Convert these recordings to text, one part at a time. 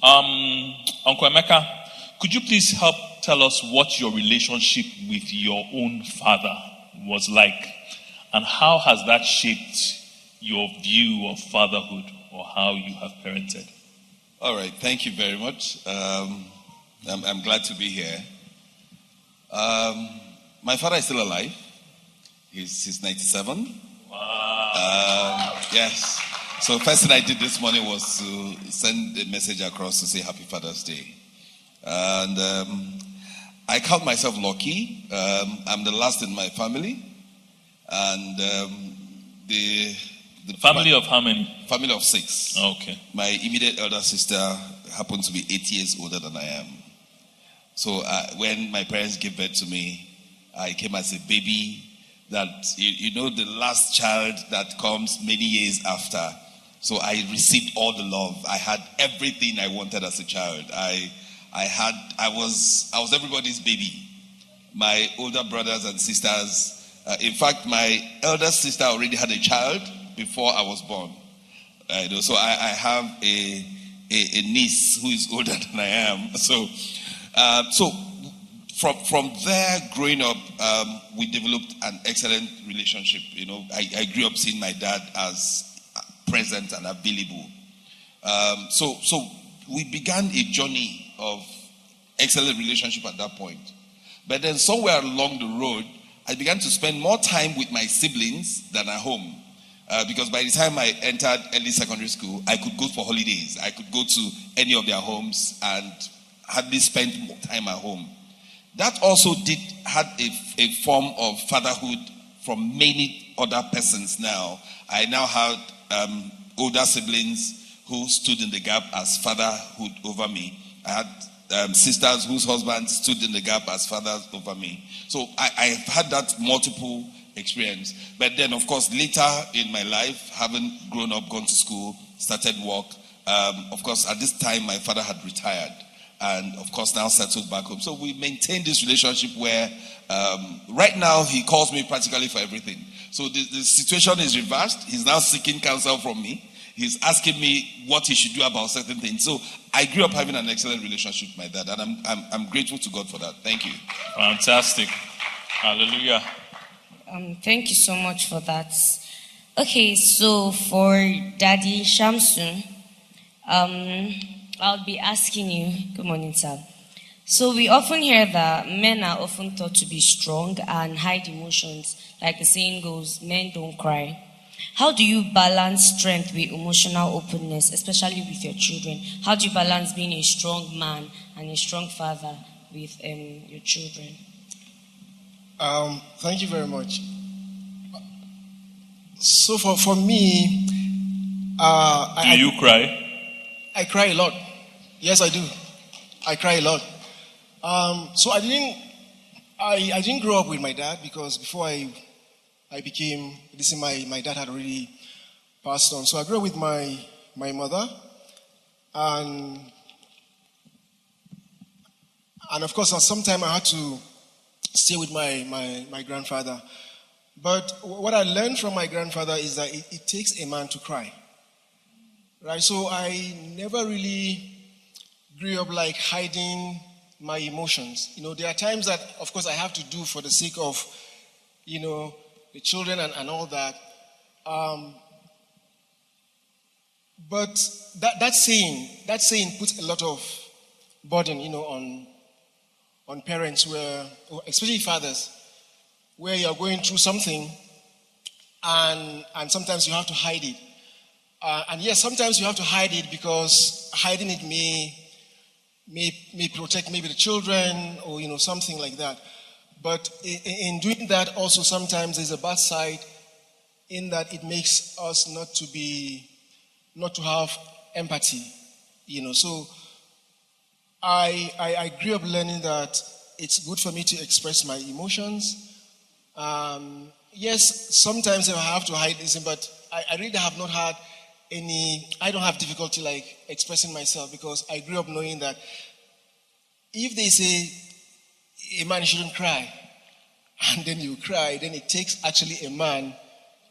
Uncle Emeka, could you please help tell us what your relationship with your own father was like, and how has that shaped your view of fatherhood or how you have parented? All right, thank you very much. I'm glad to be here. My father is still alive. He's 97. Wow. Yes. So first thing I did this morning was to send a message across to say Happy Father's Day. And I count myself lucky. I'm the last in my family. And the family of how many? Family of 6. Okay. My immediate elder sister happened to be 8 years older than I am. So when my parents gave birth to me, I came as a baby. That you know, the last child that comes many years after. So I received all the love. I had everything I wanted as a child. I was everybody's baby. My older brothers and sisters. In fact, my elder sister already had a child before I was born. So I have a niece who is older than I am. So from there, growing up, we developed an excellent relationship. You know, I grew up seeing my dad as present and available. So we began a journey of excellent relationship at that point. But then somewhere along the road, I began to spend more time with my siblings than at home. Because by the time I entered early secondary school, I could go for holidays. I could go to any of their homes and hardly spend more time at home. That also had a form of fatherhood from many other persons now. I now had older siblings who stood in the gap as fatherhood over me. I had sisters whose husbands stood in the gap as fathers over me. So I've had that multiple experience. But then, of course, later in my life, having grown up, gone to school, started work, of course, at this time, my father had retired. And, of course, now settled back home. So we maintain this relationship where right now he calls me practically for everything. So the situation is reversed. He's now seeking counsel from me. He's asking me what he should do about certain things. So I grew up having an excellent relationship with my dad. And I'm grateful to God for that. Thank you. Fantastic. Hallelujah. Thank you so much for that. Okay, so for Daddy Shamsu, I'll be asking you, good morning, sir. So we often hear that men are often thought to be strong and hide emotions. Like the saying goes, men don't cry. How do you balance strength with emotional openness, especially with your children? How do you balance being a strong man and a strong father with your children? Thank you very much. So for me, do you cry? I cry a lot. Yes, I do. I cry a lot. So I didn't grow up with my dad because before I became this, my dad had already passed on. So I grew up with my mother, and of course at some time I had to stay with my grandfather. But what I learned from my grandfather is that it takes a man to cry. Right? So I never really grew up like hiding my emotions. You know, there are times that, of course, I have to do for the sake of, you know, the children and all that. But that saying puts a lot of burden, you know, on parents, where, especially fathers, where you're going through something and sometimes you have to hide it. And yes, sometimes you have to hide it because hiding it may protect maybe the children or, you know, something like that. But in doing that also sometimes there's a bad side in that it makes us not to have empathy, you know. So I grew up learning that it's good for me to express my emotions. Yes, sometimes I have to hide this, but I really have not had I don't have difficulty like expressing myself because I grew up knowing that if they say a man shouldn't cry and then you cry, then it takes actually a man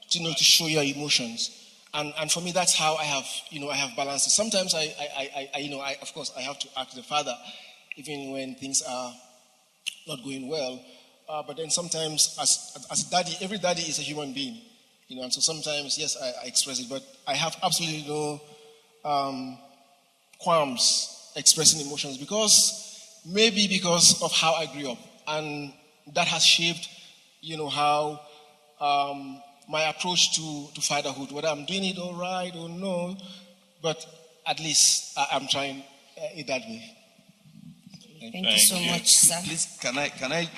to know to show your emotions. And for me, that's how I have, I have balanced it. Sometimes of course, I have to ask the father, even when things are not going well. But then sometimes, as a daddy, every daddy is a human being, and so sometimes, yes, I express it, but I have absolutely no qualms expressing emotions maybe because of how I grew up, and that has shaped, how my approach to fatherhood, whether I'm doing it all right or no, but at least I'm trying it that way. Thank you so much, sir. Please, can I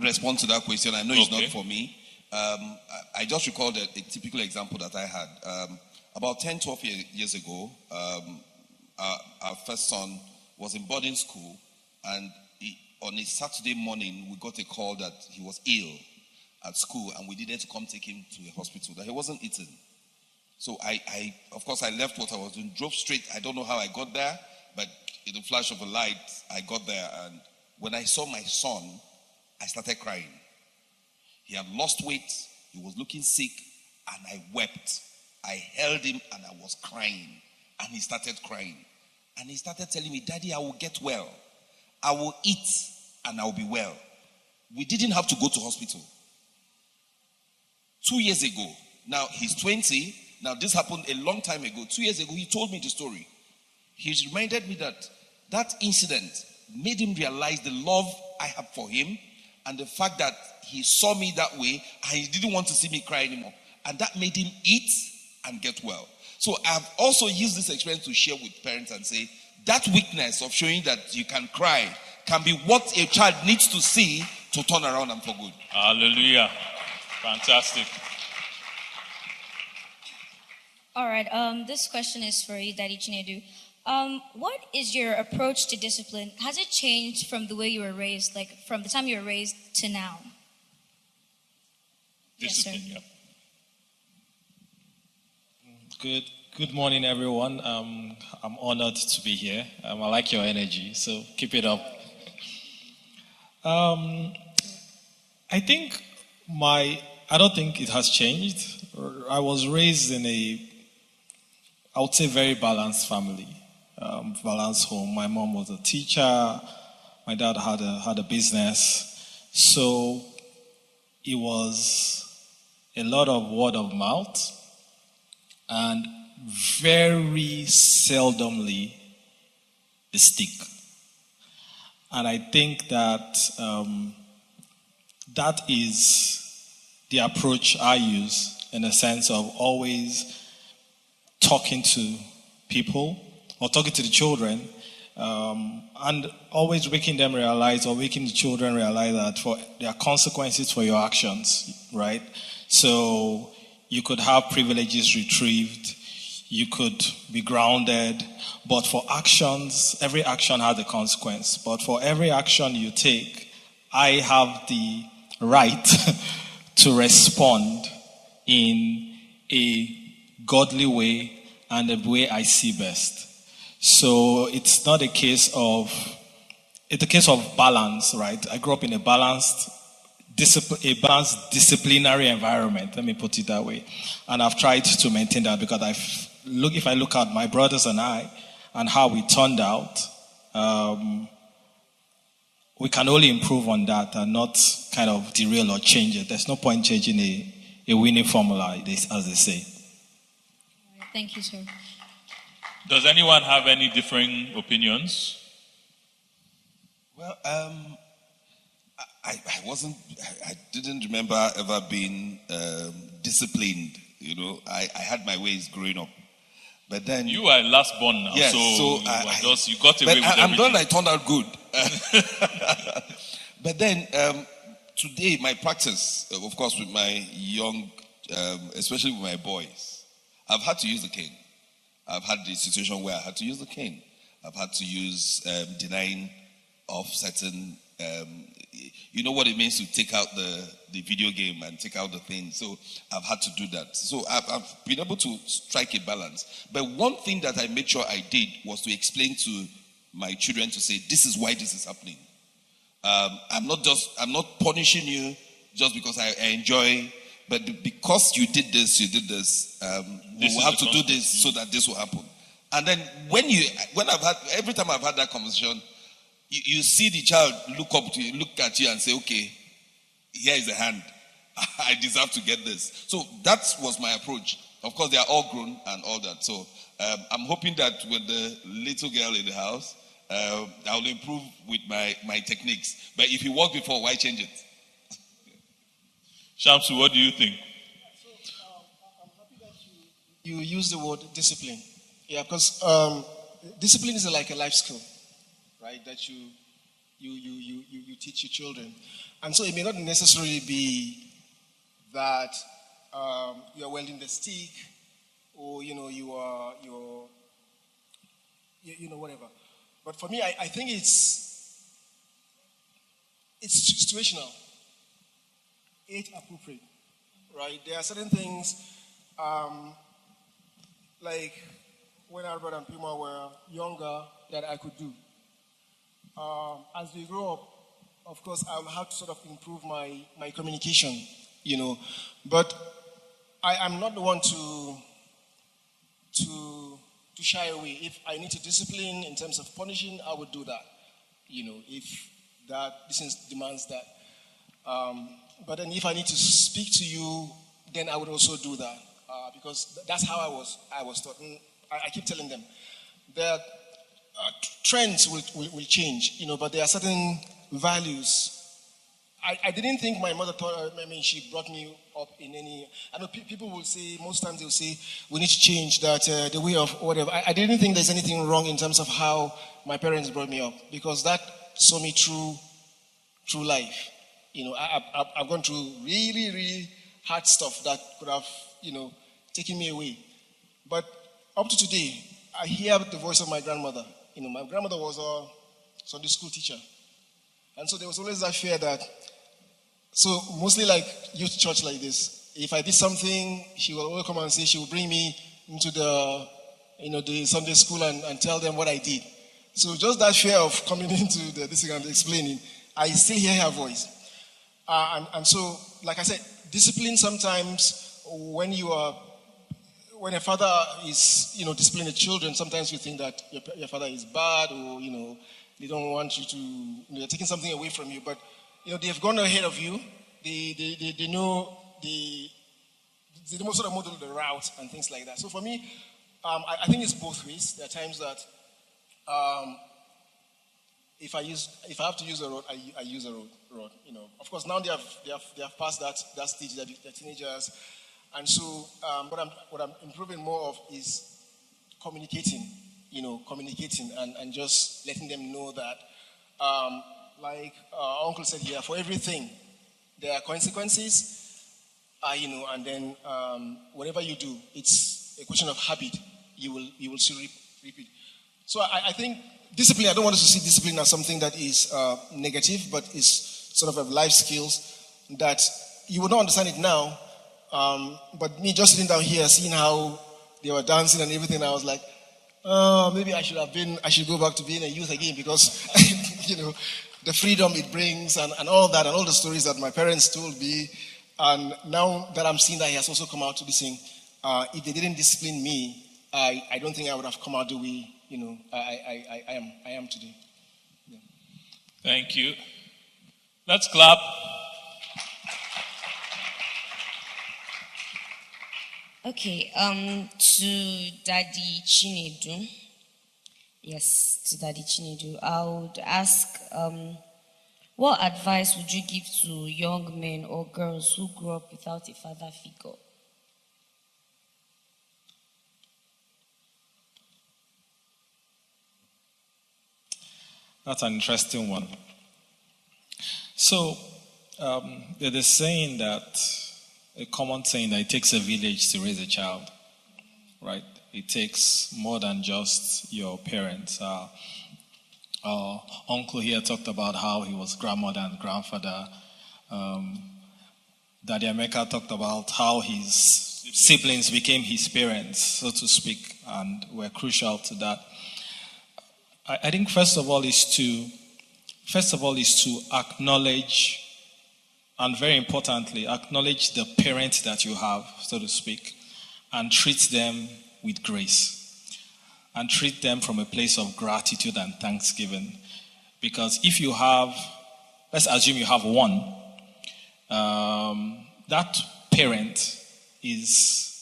respond to that question? I know it's not for me. I just recalled a typical example that I had. About 10, 12 years ago, our first son was in boarding school, and on a Saturday morning, we got a call that he was ill at school, and we needed to come take him to the hospital, that he wasn't eating. So I of course, I left what I was doing, drove straight. I don't know how I got there, but in the flash of a light, I got there, and when I saw my son, I started crying. He had lost weight, he was looking sick, and I wept. I held him and I was crying, and he started crying. And he started telling me, Daddy, I will get well. I will eat and I will be well. We didn't have to go to hospital. 2 years ago, now he's 20, now this happened a long time ago. 2 years ago, he told me the story. He reminded me that incident made him realize the love I have for him, and the fact that he saw me that way and he didn't want to see me cry anymore. And that made him eat and get well. So I've also used this experience to share with parents and say, that weakness of showing that you can cry can be what a child needs to see to turn around and for good. Hallelujah. Fantastic. All right, this question is for you, Daddy Chinedu. What is your approach to discipline? Has it changed from the way you were raised, like from the time you were raised to now? Discipline, yes, yeah. Good morning, everyone. I'm honored to be here. I like your energy, so keep it up. I don't think it has changed. I was raised in I would say, very balanced family, balanced home. My mom was a teacher. My dad had a business. So it was a lot of word of mouth and very seldomly the stick. And I think that that is the approach I use, in the sense of always talking to people or talking to the children, and always making them realize, or making the children realize, that there are consequences for your actions, right? So you could have privileges retrieved, you could be grounded, but for actions, every action has a consequence. But for every action you take, I have the right to respond in a godly way and the way I see best. So it's not a case of balance, right? I grew up in a balanced disciplinary environment, let me put it that way. And I've tried to maintain that, because if I look at my brothers and I and how we turned out, we can only improve on that and not kind of derail or change it. There's no point changing a winning formula, as they say. Thank you, sir. Does anyone have any differing opinions? Well, I didn't remember ever being disciplined. I had my ways growing up. But then you are last born now, yes, you got away with everything. I'm glad I turned out good. But then today, my practice, of course, with my young, especially with my boys, I've had to use the cane. I've had the situation where I had to use the cane. I've had to use denying of certain, you know what it means to take out the video game and take out the thing. So I've had to do that. So I've been able to strike a balance. But one thing that I made sure I did was to explain to my children, to say, this is why this is happening. I'm not punishing you just because I enjoy but because you did this, we will have to do this so that this will happen. And then every time I've had that conversation, you see the child look at you and say, okay, here is a hand. I deserve to get this. So that was my approach. Of course, they are all grown and all that. So I'm hoping that with the little girl in the house, I'll improve with my techniques. But if it worked before, why change it? Shamsu, what do you think? I'm happy that you use the word discipline. Yeah, because discipline is like a life skill, right? That you teach your children, and so it may not necessarily be that you're welding the stick, or you're whatever. But for me, I think it's situational, age appropriate, right? There are certain things, like when Albert and Pima were younger, that I could do. As they grow up, of course, I'll have to sort of improve my communication, But I'm not the one to shy away. If I need to discipline in terms of punishing, I would do that. If that business demands that. But then if I need to speak to you, then I would also do that. Because that's how I was taught. And I keep telling them that trends will change, but there are certain values. I didn't think my mother thought, she brought me up in any, I know people will say, most times they'll say, we need to change that, the way of whatever. I didn't think there's anything wrong in terms of how my parents brought me up, because that saw me through life. I've gone through really, really hard stuff that could have, taken me away. But up to today, I hear the voice of my grandmother. My grandmother was a Sunday school teacher. And so there was always that fear that, so mostly like youth church like this, if I did something, she will always come and say, she will bring me into the Sunday school and tell them what I did. So just that fear of coming into this thing and explaining, I still hear her voice. And so, like I said, discipline sometimes when a father is, disciplining the children, sometimes you think that your father is bad, or, they don't want you to, they're taking something away from you. But, they've gone ahead of you. They know they sort of model the route and things like that. So for me, I think it's both ways. There are times that if I have to use a rod, I use a rod. Of course, now they have passed that stage. They're teenagers. And so, what I'm improving more of is communicating, and just letting them know that, like Uncle said here, for everything, there are consequences, and then whatever you do, it's a question of habit. You will still repeat. So I think discipline, I don't want us to see discipline as something that is negative, but is sort of a life skills that you will not understand it now. But me just sitting down here, seeing how they were dancing and everything, I was like, maybe I should go back to being a youth again, because, the freedom it brings and all that, and all the stories that my parents told me. And now that I'm seeing that he has also come out to be saying, if they didn't discipline me, I don't think I would have come out the way, I am today. Yeah. Thank you. Let's clap. Okay, to Daddy Chinedu. Yes, to Daddy Chinedu. I would ask, what advice would you give to young men or girls who grew up without a father figure? That's an interesting one. So, there's a saying a common saying that it takes a village to raise a child, right? It takes more than just your parents. Our uncle here talked about how he was grandmother and grandfather. Daddy EMEKA talked about how his siblings became his parents, so to speak, and were crucial to that. I think first of all is to acknowledge And very importantly, acknowledge the parents that you have, so to speak, and treat them with grace. And treat them from a place of gratitude and thanksgiving. Because if you have, let's assume you have one, that parent is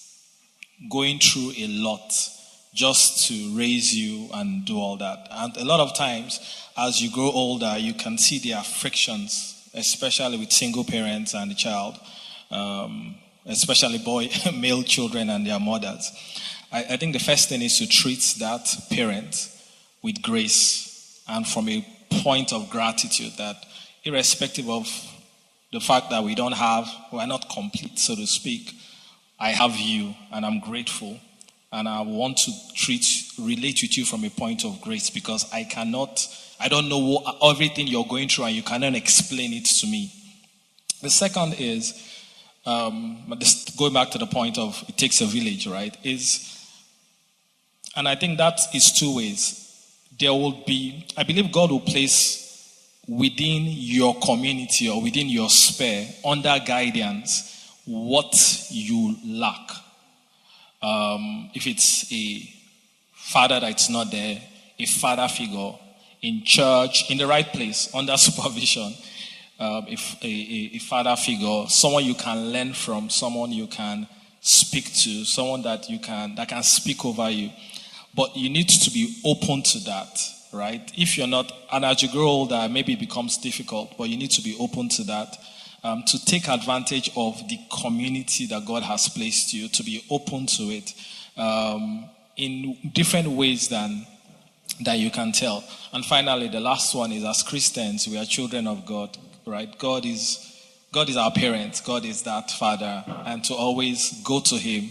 going through a lot just to raise you and do all that. And a lot of times, as you grow older, you can see their frictions, especially with single parents and the child, especially male children and their mothers. I think the first thing is to treat that parent with grace and from a point of gratitude that irrespective of the fact that we're not complete, so to speak, I have you and I'm grateful and I want to relate with you from a point of grace because I don't know everything you're going through and you cannot explain it to me. The second is, going back to the point of it takes a village, right? And I think that is two ways. I believe God will place within your community or within your sphere, under guidance, what you lack. If it's a father that's not there, a father figure in church, in the right place, under supervision, if a father figure, someone you can learn from, someone you can speak to, someone that can speak over you. But you need to be open to that, right? If you're not, and as you grow older, maybe it becomes difficult, but you need to be open to that, to take advantage of the community that God has placed you, to be open to it in different ways than you can tell. And finally, the last one is, as Christians, we are children of God, right? God is our parent. God is that father. And to always go to him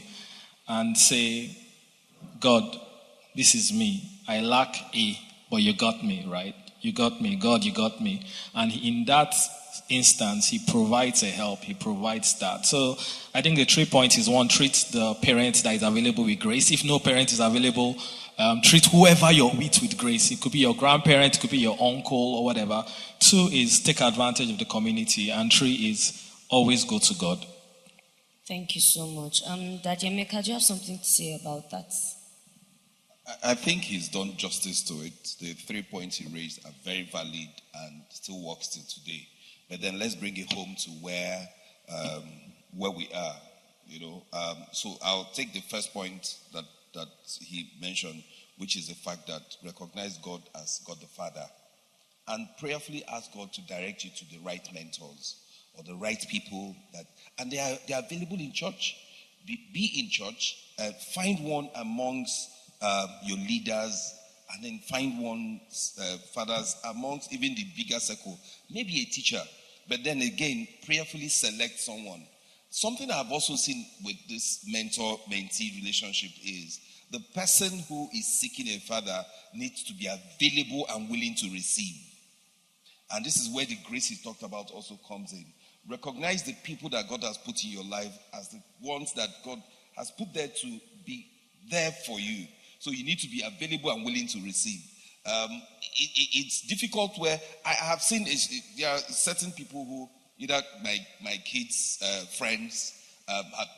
and say, God, this is me. I lack A, but you got me, right? You got me. God, you got me. And in that instance, he provides a help. He provides that. So I think the 3 points is: one, treat the parent that is available with grace. If no parent is available, treat whoever you're with grace. It could be your grandparent, it could be your uncle or whatever. 2 is take advantage of the community. And 3 is always go to God. Thank you so much. Daddy EMEKA, do you have something to say about that? I think he's done justice to it. The 3 points he raised are very valid and still works till today. But then let's bring it home to where we are. So I'll take the first point that he mentioned, which is the fact that recognize God as God the Father, and prayerfully ask God to direct you to the right mentors or the right people and they are available in church. Be in church. Find one amongst your leaders, and then find one fathers amongst even the bigger circle, maybe a teacher, but then again prayerfully select someone. Something I've also seen with this mentor-mentee relationship is the person who is seeking a father needs to be available and willing to receive. And this is where the grace he talked about also comes in. Recognize the people that God has put in your life as the ones that God has put there to be there for you. So you need to be available and willing to receive. It's difficult where I have seen there are certain people who either my kids' friends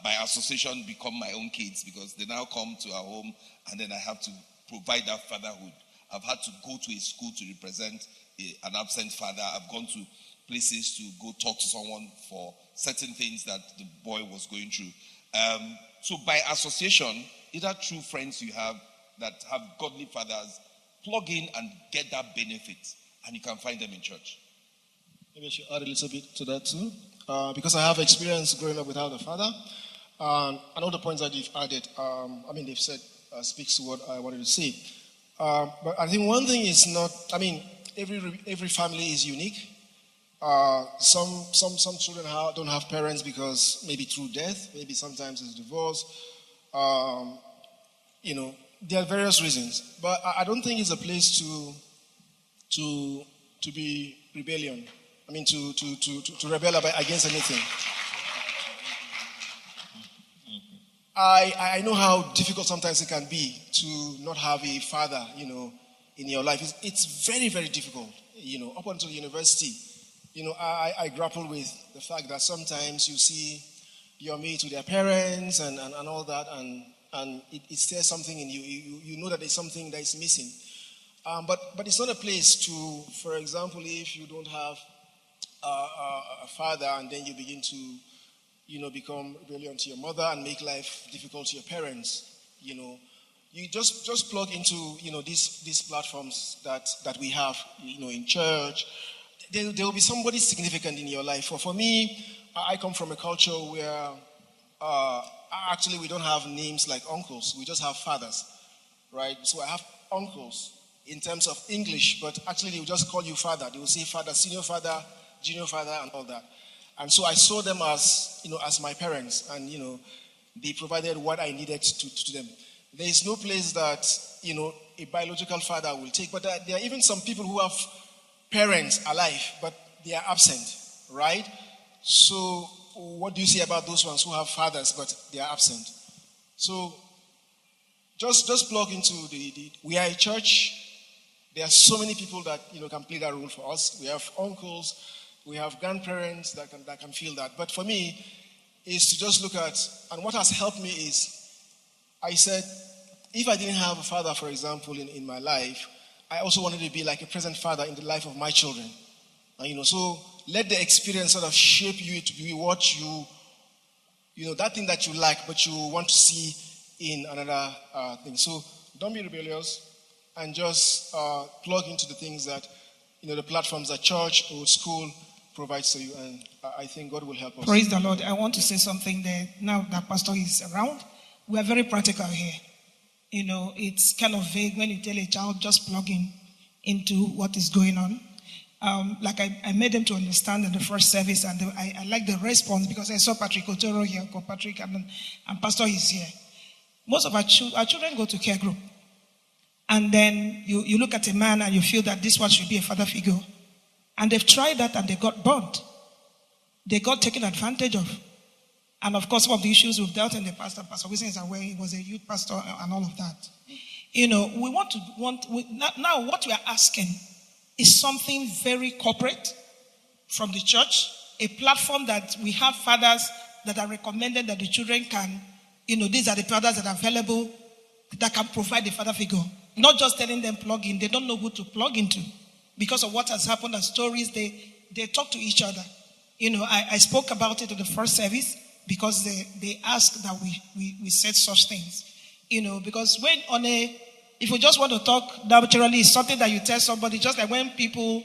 by association become my own kids because they now come to our home and then I have to provide that fatherhood. I've had to go to a school to represent an absent father. I've gone to places to go talk to someone for certain things that the boy was going through. So by association, either true friends you have that have godly fathers, plug in and get that benefit, and you can find them in church. Maybe I should add a little bit to that too, because I have experience growing up without a father. And all the points that you've added, they've said speaks to what I wanted to say. But I think one thing is not. Every family is unique. Some children don't have parents because maybe through death, maybe sometimes it's divorce. There are various reasons, but I don't think it's a place to be rebellion. To rebel against anything. I know how difficult sometimes it can be to not have a father, in your life. It's very, very difficult. Up until university, I grapple with the fact that sometimes you see your mates with their parents and all that, and it stirs something in you. You know that there's something that is missing. But it's not a place to, for example, if you don't have a father and then you begin to, become rebellious to your mother and make life difficult to your parents, you just plug into, these platforms that we have, in church. There will be somebody significant in your life. For me, I come from a culture where actually we don't have names like uncles. We just have fathers, right? So I have uncles in terms of English, but actually they will just call you father. They will say father, senior father, junior father, and all that. And so I saw them as, as my parents, and, they provided what I needed to them. There is no place that, a biological father will take, but there are even some people who have parents alive, but they are absent, right? So what do you say about those ones who have fathers, but they are absent? So just plug into we are a church. There are so many people that, can play that role for us. We have uncles, we have grandparents that can feel that. But for me, is to just look at, and what has helped me is, I said, if I didn't have a father, for example, in my life, I also wanted to be like a present father in the life of my children. And, so let the experience sort of shape you to be what that thing that you like, but you want to see in another thing. So don't be rebellious and just plug into the things that, the platforms that church or school provides to you. And I think God will help us. Praise the Lord. I want to say something there. Now that Pastor is around, we are very practical here. It's kind of vague when you tell a child just plug into what is going on. Like I made them to understand in the first service, and I like the response because I saw Patrick Otoro here, Patrick, and Pastor is here. Most of our children go to care group. And then you look at a man and you feel that this one should be a father figure. And they've tried that and they got burnt. They got taken advantage of. And of course, some of the issues we've dealt in the past, Pastor Wilson is aware, he was a youth pastor and all of that. Now what we are asking is something very corporate from the church, a platform that we have fathers that are recommended that the children can, these are the fathers that are available that can provide the father figure. Not just telling them plug in, they don't know who to plug into. Because of what has happened and stories, they talk to each other. I spoke about it in the first service because they asked that we said such things. Because if you just want to talk naturally, it's something that you tell somebody, just like when people,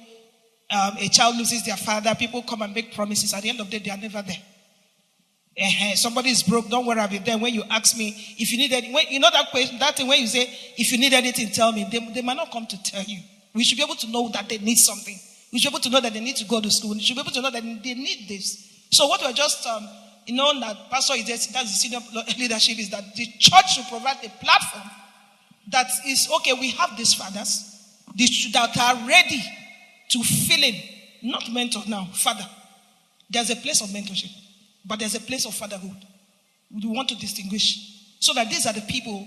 a child loses their father, people come and make promises. At the end of the day, they are never there. Somebody is broke, don't worry, I'll be there. When you ask me, if you need anything, that question, that thing when you say, if you need anything, tell me, they might not come to tell you. We should be able to know that they need something. We should be able to know that they need to go to school. We should be able to know that they need this. So what we're just, that Pastor is there, that's the senior leadership, is that the church should provide a platform that is, okay, we have these fathers that are ready to fill in, not mentor now, father. There's a place of mentorship, but there's a place of fatherhood. We want to distinguish. So that these are the people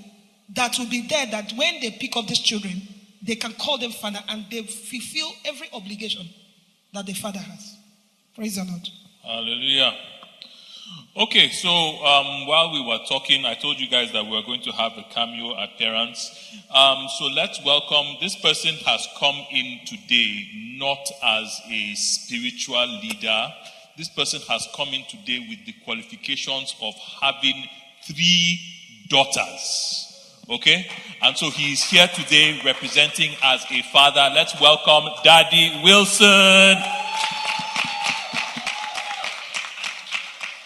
that will be there, that when they pick up these children, they can call them father and they fulfill every obligation that the father has. Praise the Lord. Hallelujah. Okay, so while we were talking, I told you guys that we were going to have a cameo appearance. So let's welcome, this person has come in today not as a spiritual leader. This person has come in today with the qualifications of having 3 daughters. Okay? And so he is here today representing as a father. Let's welcome Daddy Wilson.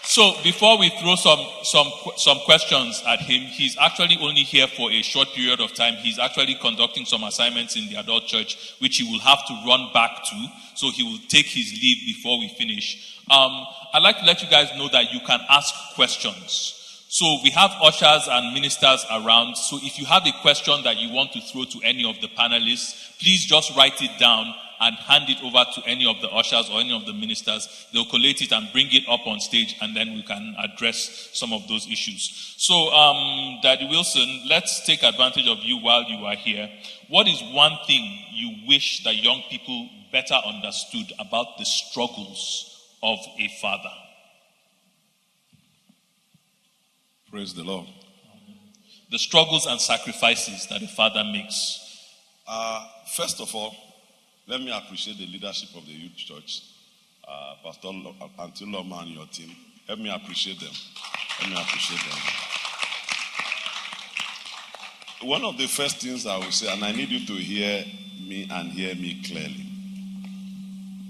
So before we throw some questions at him, he's actually only here for a short period of time. He's actually conducting some assignments in the adult church, which he will have to run back to. So he will take his leave before we finish. I'd like to let you guys know that you can ask questions. So we have ushers and ministers around. So if you have a question that you want to throw to any of the panelists, please just write it down and hand it over to any of the ushers or any of the ministers. They'll collate it and bring it up on stage, and then we can address some of those issues. So, Daddy Wilson, let's take advantage of you while you are here. What is one thing you wish that young people better understood about the struggles of a father? Praise the Lord. The struggles and sacrifices that a father makes. First of all, let me appreciate the leadership of the youth church. Pastor Auntie Loma and your team. Help me appreciate them. One of the first things I will say, and I need you to hear me and hear me clearly.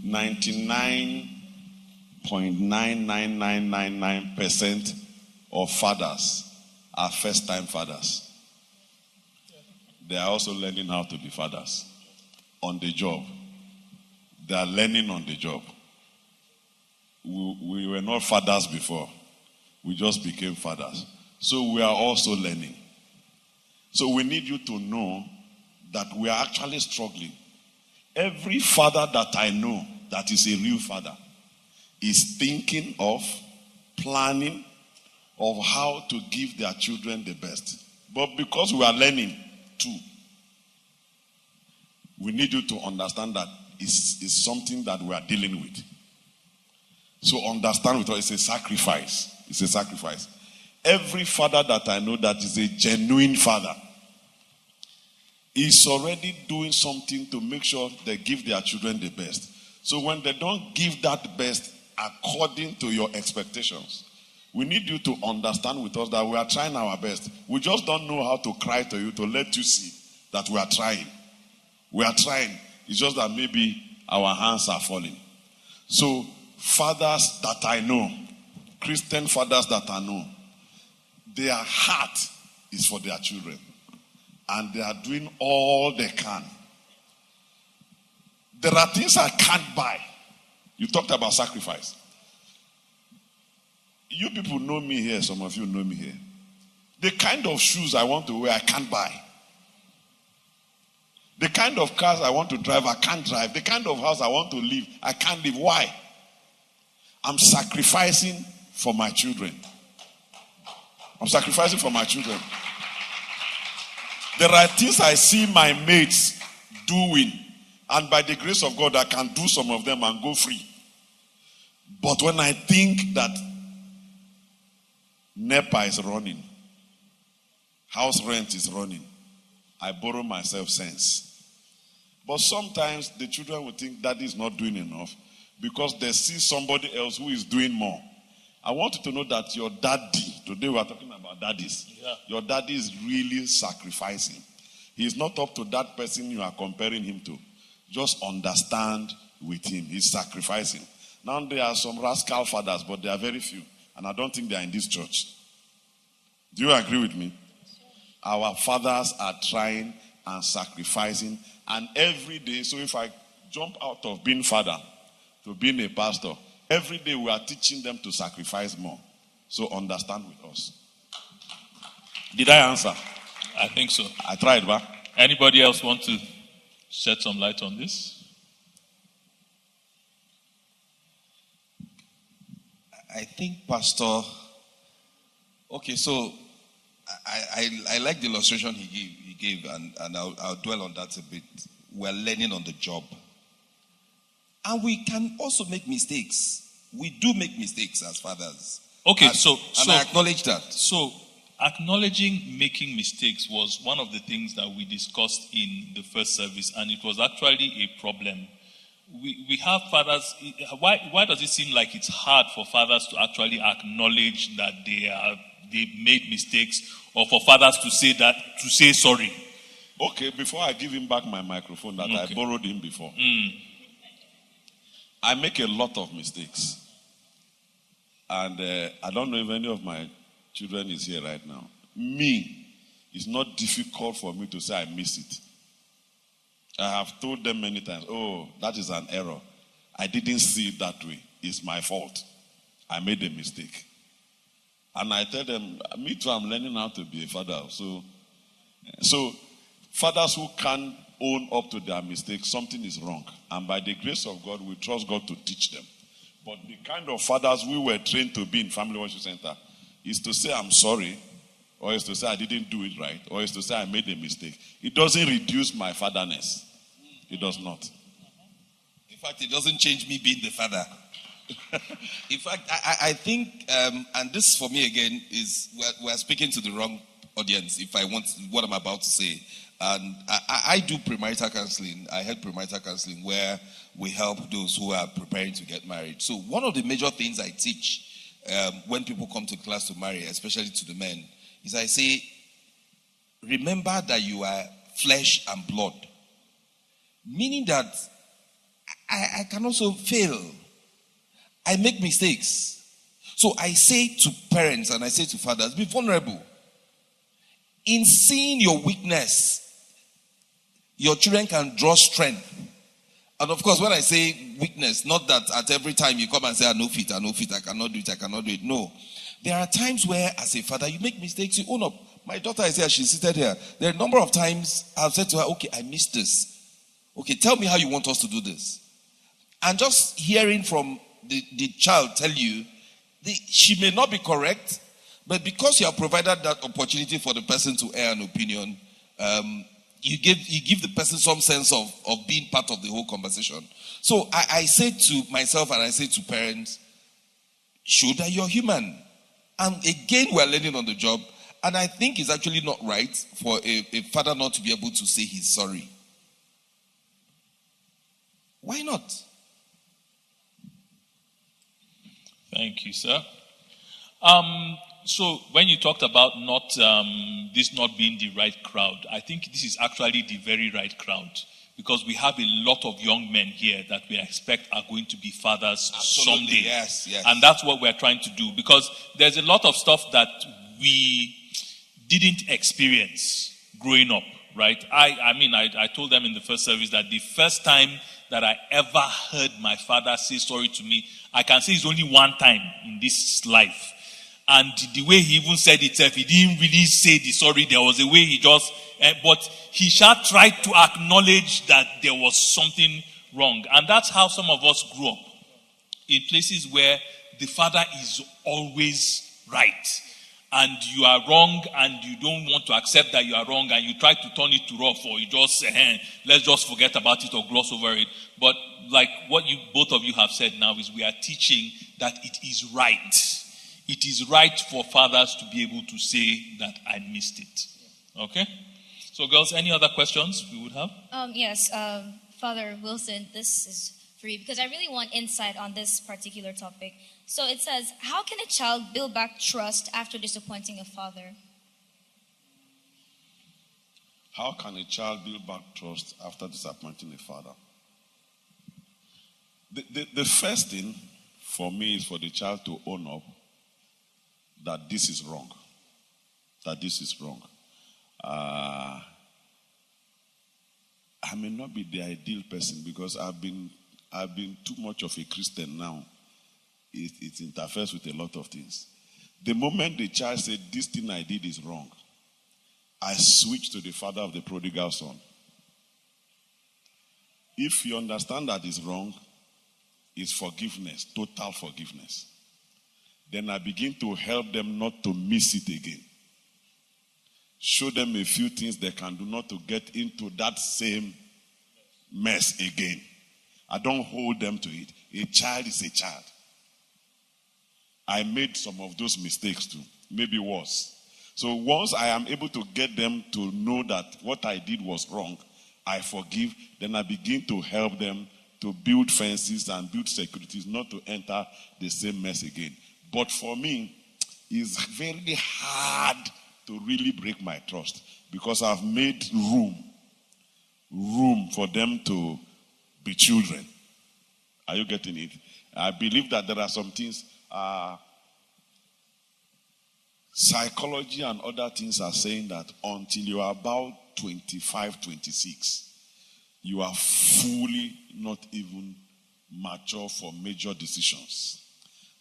99.99999% of fathers are first-time fathers. They are also learning how to be fathers on the job. They are learning on the job. We were not fathers before. We just became fathers. So we are also learning. So we need you to know that we are actually struggling. Every father that I know that is a real father is thinking of, planning of how to give their children the best. But because we are learning too, we need you to understand that it's something that we are dealing with. So understand with us, it's a sacrifice. It's a sacrifice. Every father that I know that is a genuine father is already doing something to make sure they give their children the best. So when they don't give that best according to your expectations, we need you to understand with us that we are trying our best. We just don't know how to cry to you to let you see that we are trying. We are trying. It's just that maybe our hands are falling. So fathers that I know, Christian fathers that I know, their heart is for their children. And they are doing all they can. There are things I can't buy. You talked about sacrifice. You people know me here. Some of you know me here. The kind of shoes I want to wear, I can't buy. The kind of cars I want to drive, I can't drive. The kind of house I want to live, I can't live. Why? I'm sacrificing for my children. I'm sacrificing for my children. There are things I see my mates doing, and by the grace of God, I can do some of them and go free. But when I think that NEPA is running, house rent is running, I borrow myself sense. But sometimes the children will think daddy is not doing enough because they see somebody else who is doing more. I want you to know that your daddy, today we are talking about daddies, your daddy is really sacrificing. He is not up to that person you are comparing him to. Just understand with him. He's sacrificing. Now there are some rascal fathers, but they are very few. And I don't think they are in this church. Do you agree with me? Our fathers are trying and sacrificing. And every day, so if I jump out of being father to being a pastor, every day we are teaching them to sacrifice more. So understand with us. Did I answer? I think so. I tried, but anybody else want to shed some light on this? I think, Pastor, okay, so I like the illustration he gave, and I'll dwell on that a bit. We're learning on the job. And we can also make mistakes. We do make mistakes as fathers. Okay, and I acknowledge that. So, acknowledging making mistakes was one of the things that we discussed in the first service, and it was actually a problem. We have fathers. Why does it seem like it's hard for fathers to actually acknowledge that they made mistakes, or for fathers to say sorry? Okay, before I give him back my microphone that I borrowed him before. I make a lot of mistakes. And I don't know if any of my children is here right now. It's not difficult for me to say I miss it. I have told them many times, oh, that is an error. I didn't see it that way. It's my fault. I made a mistake. And I tell them, me too, I'm learning how to be a father. So fathers who can't own up to their mistakes, something is wrong. And by the grace of God, we trust God to teach them. But the kind of fathers we were trained to be in Family Worship Center is to say, I'm sorry, or is to say I didn't do it right, or is to say I made a mistake. It doesn't reduce my fatherness. It does not. fact, it doesn't change me being the father. In fact, I think, and this for me again is we're speaking to the wrong audience. If I want what I'm about to say, and I do premarital counseling. I help premarital counseling where we help those who are preparing to get married. So one of the major things I teach when people come to class to marry, especially to the men, is I say, remember that you are flesh and blood. Meaning that I can also fail. I make mistakes. So I say to parents and I say to fathers, be vulnerable. In seeing your weakness, your children can draw strength. And of course, when I say weakness, not that at every time you come and say, I no fit, I cannot do it. No. There are times where, as a father, you make mistakes, you own up. My daughter is here, she's seated here. There are a number of times I've said to her, okay, I missed this. Okay, tell me how you want us to do this. And just hearing from the child tell you, she may not be correct, but because you have provided that opportunity for the person to air an opinion, you give the person some sense of being part of the whole conversation. So I say to myself and I say to parents, show that you're human. And again, we're learning on the job. And I think it's actually not right for a father not to be able to say he's sorry. Why not? Thank you, sir. So when you talked about this not being the right crowd, I think this is actually the very right crowd, because we have a lot of young men here that we expect are going to be fathers someday. Yes. And that's what we're trying to do, because there's a lot of stuff that we didn't experience growing up, right? I told them in the first service that the first time that I ever heard my father say sorry to me, I can say it's only one time in this life. And the way he even said it, he didn't really say the sorry. There was a way he just, but he tried to acknowledge that there was something wrong. And that's how some of us grew up. In places where the father is always right. And you are wrong, and you don't want to accept that you are wrong, and you try to turn it to rough, or you just say, let's just forget about it or gloss over it. But like what both of you have said now is we are teaching that it is right. It is right for fathers to be able to say that I missed it. Okay? So girls, any other questions we would have? Yes, Father Wilson, this is for you, because I really want insight on this particular topic. So it says, how can a child build back trust after disappointing a father? How can a child build back trust after disappointing a father? The first thing for me is for the child to own up that this is wrong. That this is wrong. I may not be the ideal person because I've been too much of a Christian now. It interferes with a lot of things. The moment the child said, this thing I did is wrong, I switch to the father of the prodigal son. If you understand that it's wrong, it's forgiveness, total forgiveness. Then I begin to help them not to miss it again. Show them a few things they can do not to get into that same mess again. I don't hold them to it. A child is a child. I made some of those mistakes too, maybe worse. So once I am able to get them to know that what I did was wrong, I forgive, then I begin to help them to build fences and build securities, not to enter the same mess again. But for me, it's very hard to really break my trust because I've made room for them to be children. Are you getting it? I believe that there are some things, psychology and other things are saying that until you are about 25, 26, you are fully not even mature for major decisions.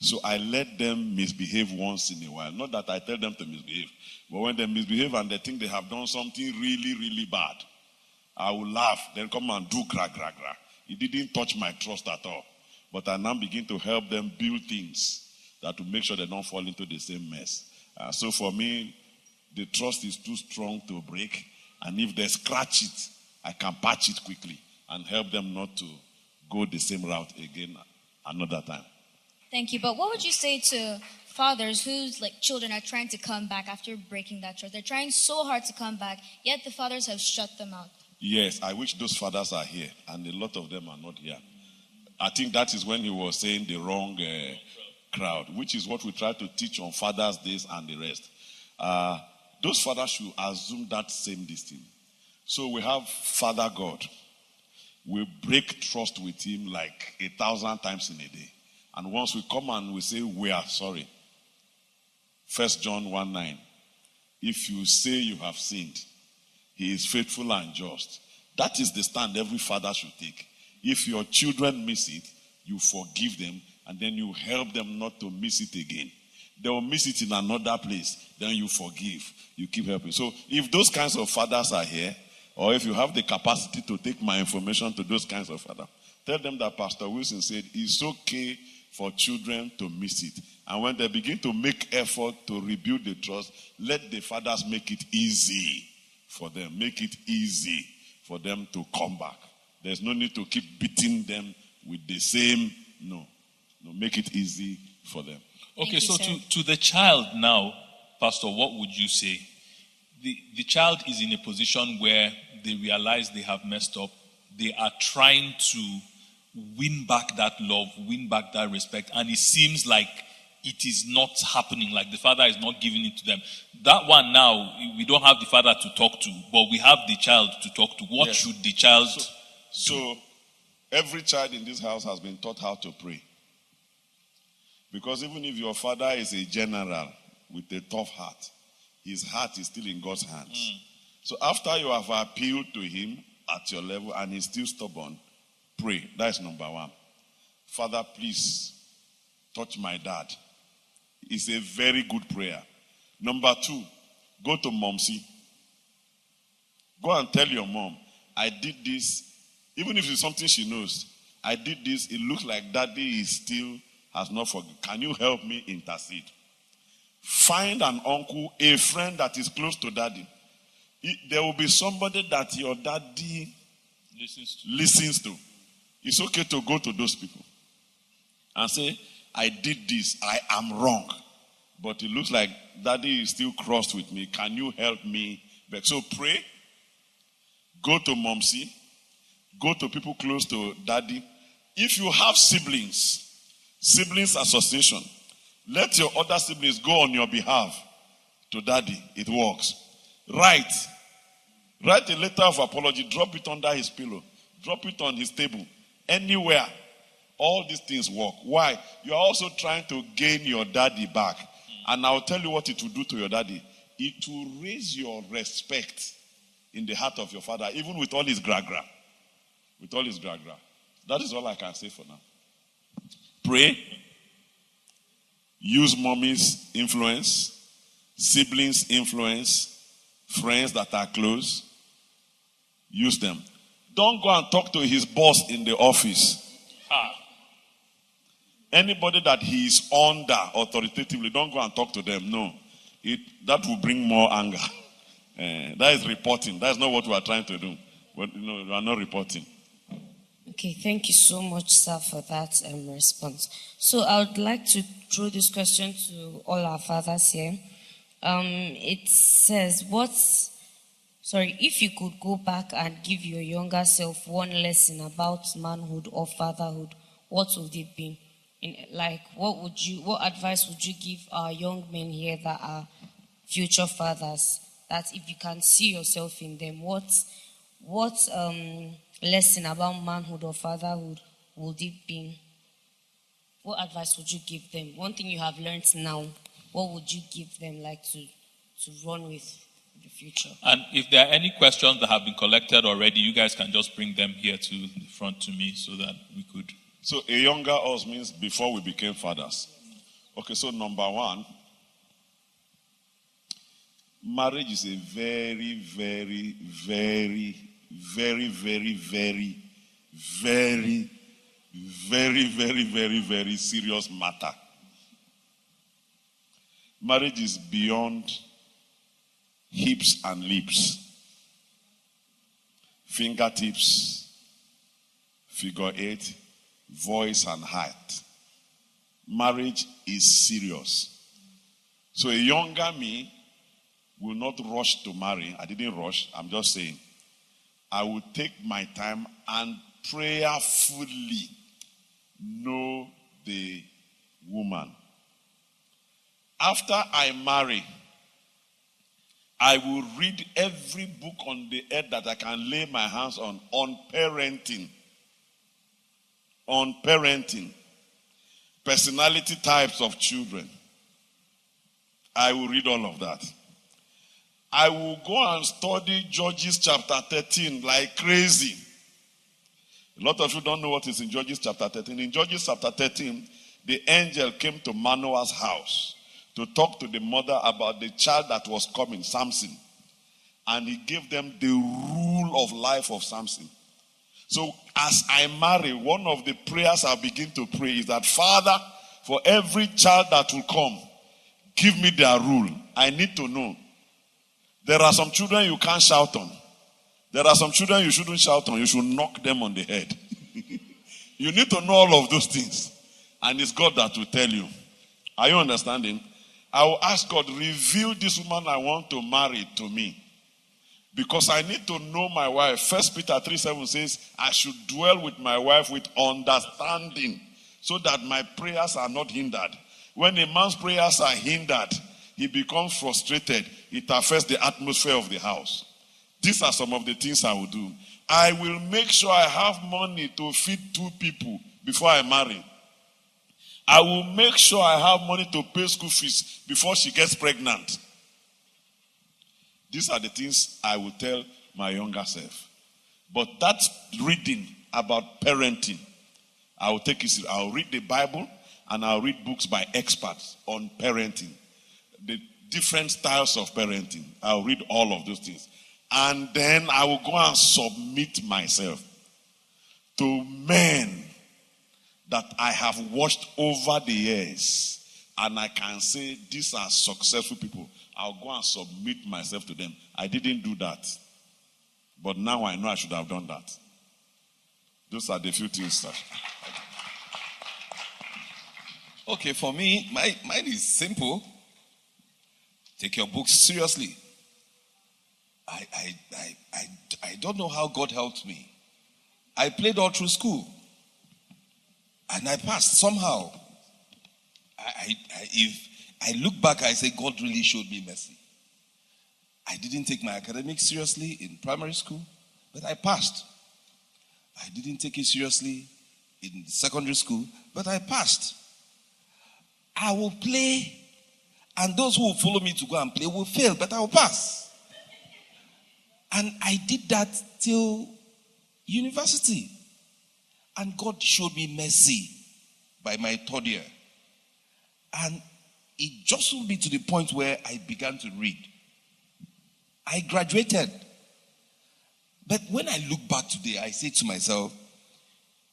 So I let them misbehave once in a while. Not that I tell them to misbehave, but when they misbehave and they think they have done something really, really bad, I will laugh, then come and do gra. It didn't touch my trust at all. But I now begin to help them build things that will make sure they don't fall into the same mess. So for me, the trust is too strong to break. And if they scratch it, I can patch it quickly and help them not to go the same route again another time. Thank you. But what would you say to fathers whose children are trying to come back after breaking that trust? They're trying so hard to come back, yet the fathers have shut them out. Yes, I wish those fathers are here, and a lot of them are not here. I think that is when he was saying the wrong crowd, which is what we try to teach on Father's Days and the rest. Those fathers should assume that same destiny. So we have Father God. We break trust with him like 1,000 times in a day. And once we come and we say, we are sorry. 1 John 1:9. If you say you have sinned, he is faithful and just. That is the stand every father should take. If your children miss it, you forgive them and then you help them not to miss it again. They will miss it in another place, then you forgive. You keep helping. So if those kinds of fathers are here, or if you have the capacity to take my information to those kinds of fathers, tell them that Pastor Wilson said it's okay for children to miss it. And when they begin to make effort to rebuild the trust, let the fathers make it easy for them. Make it easy for them to come back. There's no need to keep beating them with the same. No, make it easy for them. Okay, so to the child now, Pastor, what would you say? The child is in a position where they realize they have messed up. They are trying to win back that love, win back that respect, and it seems like it is not happening, like the father is not giving it to them. That one now, we don't have the father to talk to, but we have the child to talk to. What should the child do? So every child in this house has been taught how to pray. Because even if your father is a general with a tough heart, his heart is still in God's hands. So after you have appealed to him at your level and he's still stubborn, pray. That's number one. Father, please touch my dad. It's a very good prayer. Number two, go to Momsi. Go and tell your mom, I did this. Even if it's something she knows, I did this. It looks like daddy is still has not forgiven. Can you help me intercede? Find an uncle, a friend that is close to daddy. There will be somebody that your daddy listens to. It's okay to go to those people and say, I did this, I am wrong. But it looks like daddy is still crossed with me. Can you help me back? So pray. Go to Momsi. Go to people close to daddy. If you have siblings association, let your other siblings go on your behalf to daddy. It works. Write a letter of apology. Drop it under his pillow. Drop it on his table. Anywhere. All these things work. Why? You are also trying to gain your daddy back. And I'll tell you what it will do to your daddy. It will raise your respect in the heart of your father, even with all his gra-gra. With all his gra-gra. That is all I can say for now. Pray. Use mommy's influence, siblings' influence, friends that are close. Use them. Don't go and talk to his boss in the office. Anybody that he is under authoritatively, don't go and talk to them. No. That will bring more anger. That is reporting. That's not what we are trying to do. But, we are not reporting. Okay, thank you so much, sir, for that response. So I would like to throw this question to all our fathers here. It says, if you could go back and give your younger self one lesson about manhood or fatherhood, what would it be? What advice would you give our young men here that are future fathers? That if you can see yourself in them, what lesson about manhood or fatherhood would it be? What advice would you give them? One thing you have learned now, what would you give them to run with in the future? And if there are any questions that have been collected already, you guys can just bring them here to the front to me so that we could. So a younger us means before we became fathers. Okay, so number one, marriage is a very, very, very, very, very, very, very, very, very, very, very serious matter. Marriage is beyond hips and lips, fingertips, figure 8, voice and height. Marriage is serious. So a younger me will not rush to marry. I didn't rush. I'm just saying. I will take my time and prayerfully know the woman. After I marry, I will read every book on the earth that I can lay my hands on parenting. On parenting. Personality types of children. I will read all of that. I will go and study Judges chapter 13 like crazy. A lot of you don't know what is in Judges chapter 13. In Judges chapter 13, the angel came to Manoah's house to talk to the mother about the child that was coming, Samson. And he gave them the rule of life of Samson. So as I marry, one of the prayers I begin to pray is that, Father, for every child that will come, give me their rule. I need to know. There are some children you can't shout on. There are some children you shouldn't shout on. You should knock them on the head. You need to know all of those things. And it's God that will tell you. Are you understanding? I will ask God, reveal this woman I want to marry to me. Because I need to know my wife. 1 Peter 3:7 says, I should dwell with my wife with understanding, so that my prayers are not hindered. When a man's prayers are hindered, he becomes frustrated. It affects the atmosphere of the house. These are some of the things I will do. I will make sure I have money to feed 2 people before I marry. I will make sure I have money to pay school fees before she gets pregnant. These are the things I will tell my younger self. But that's reading about parenting. I will take it. I'll read the Bible and I'll read books by experts on parenting. The different styles of parenting. I'll read all of those things. And then I will go and submit myself to men that I have watched over the years. And I can say these are successful people. I'll go and submit myself to them. I didn't do that. But now I know I should have done that. Those are the few things that. Okay, for me, mine is simple. Take your books seriously. I don't know how God helped me. I played all through school. And I passed somehow. If I look back, I say God really showed me mercy. I didn't take my academics seriously in primary school, but I passed. I didn't take it seriously in secondary school, but I passed. I will play, and those who will follow me to go and play will fail, but I will pass. And I did that till university. And God showed me mercy by my 3rd year. And it jostled me to the point where I began to read. I graduated. But when I look back today, I say to myself,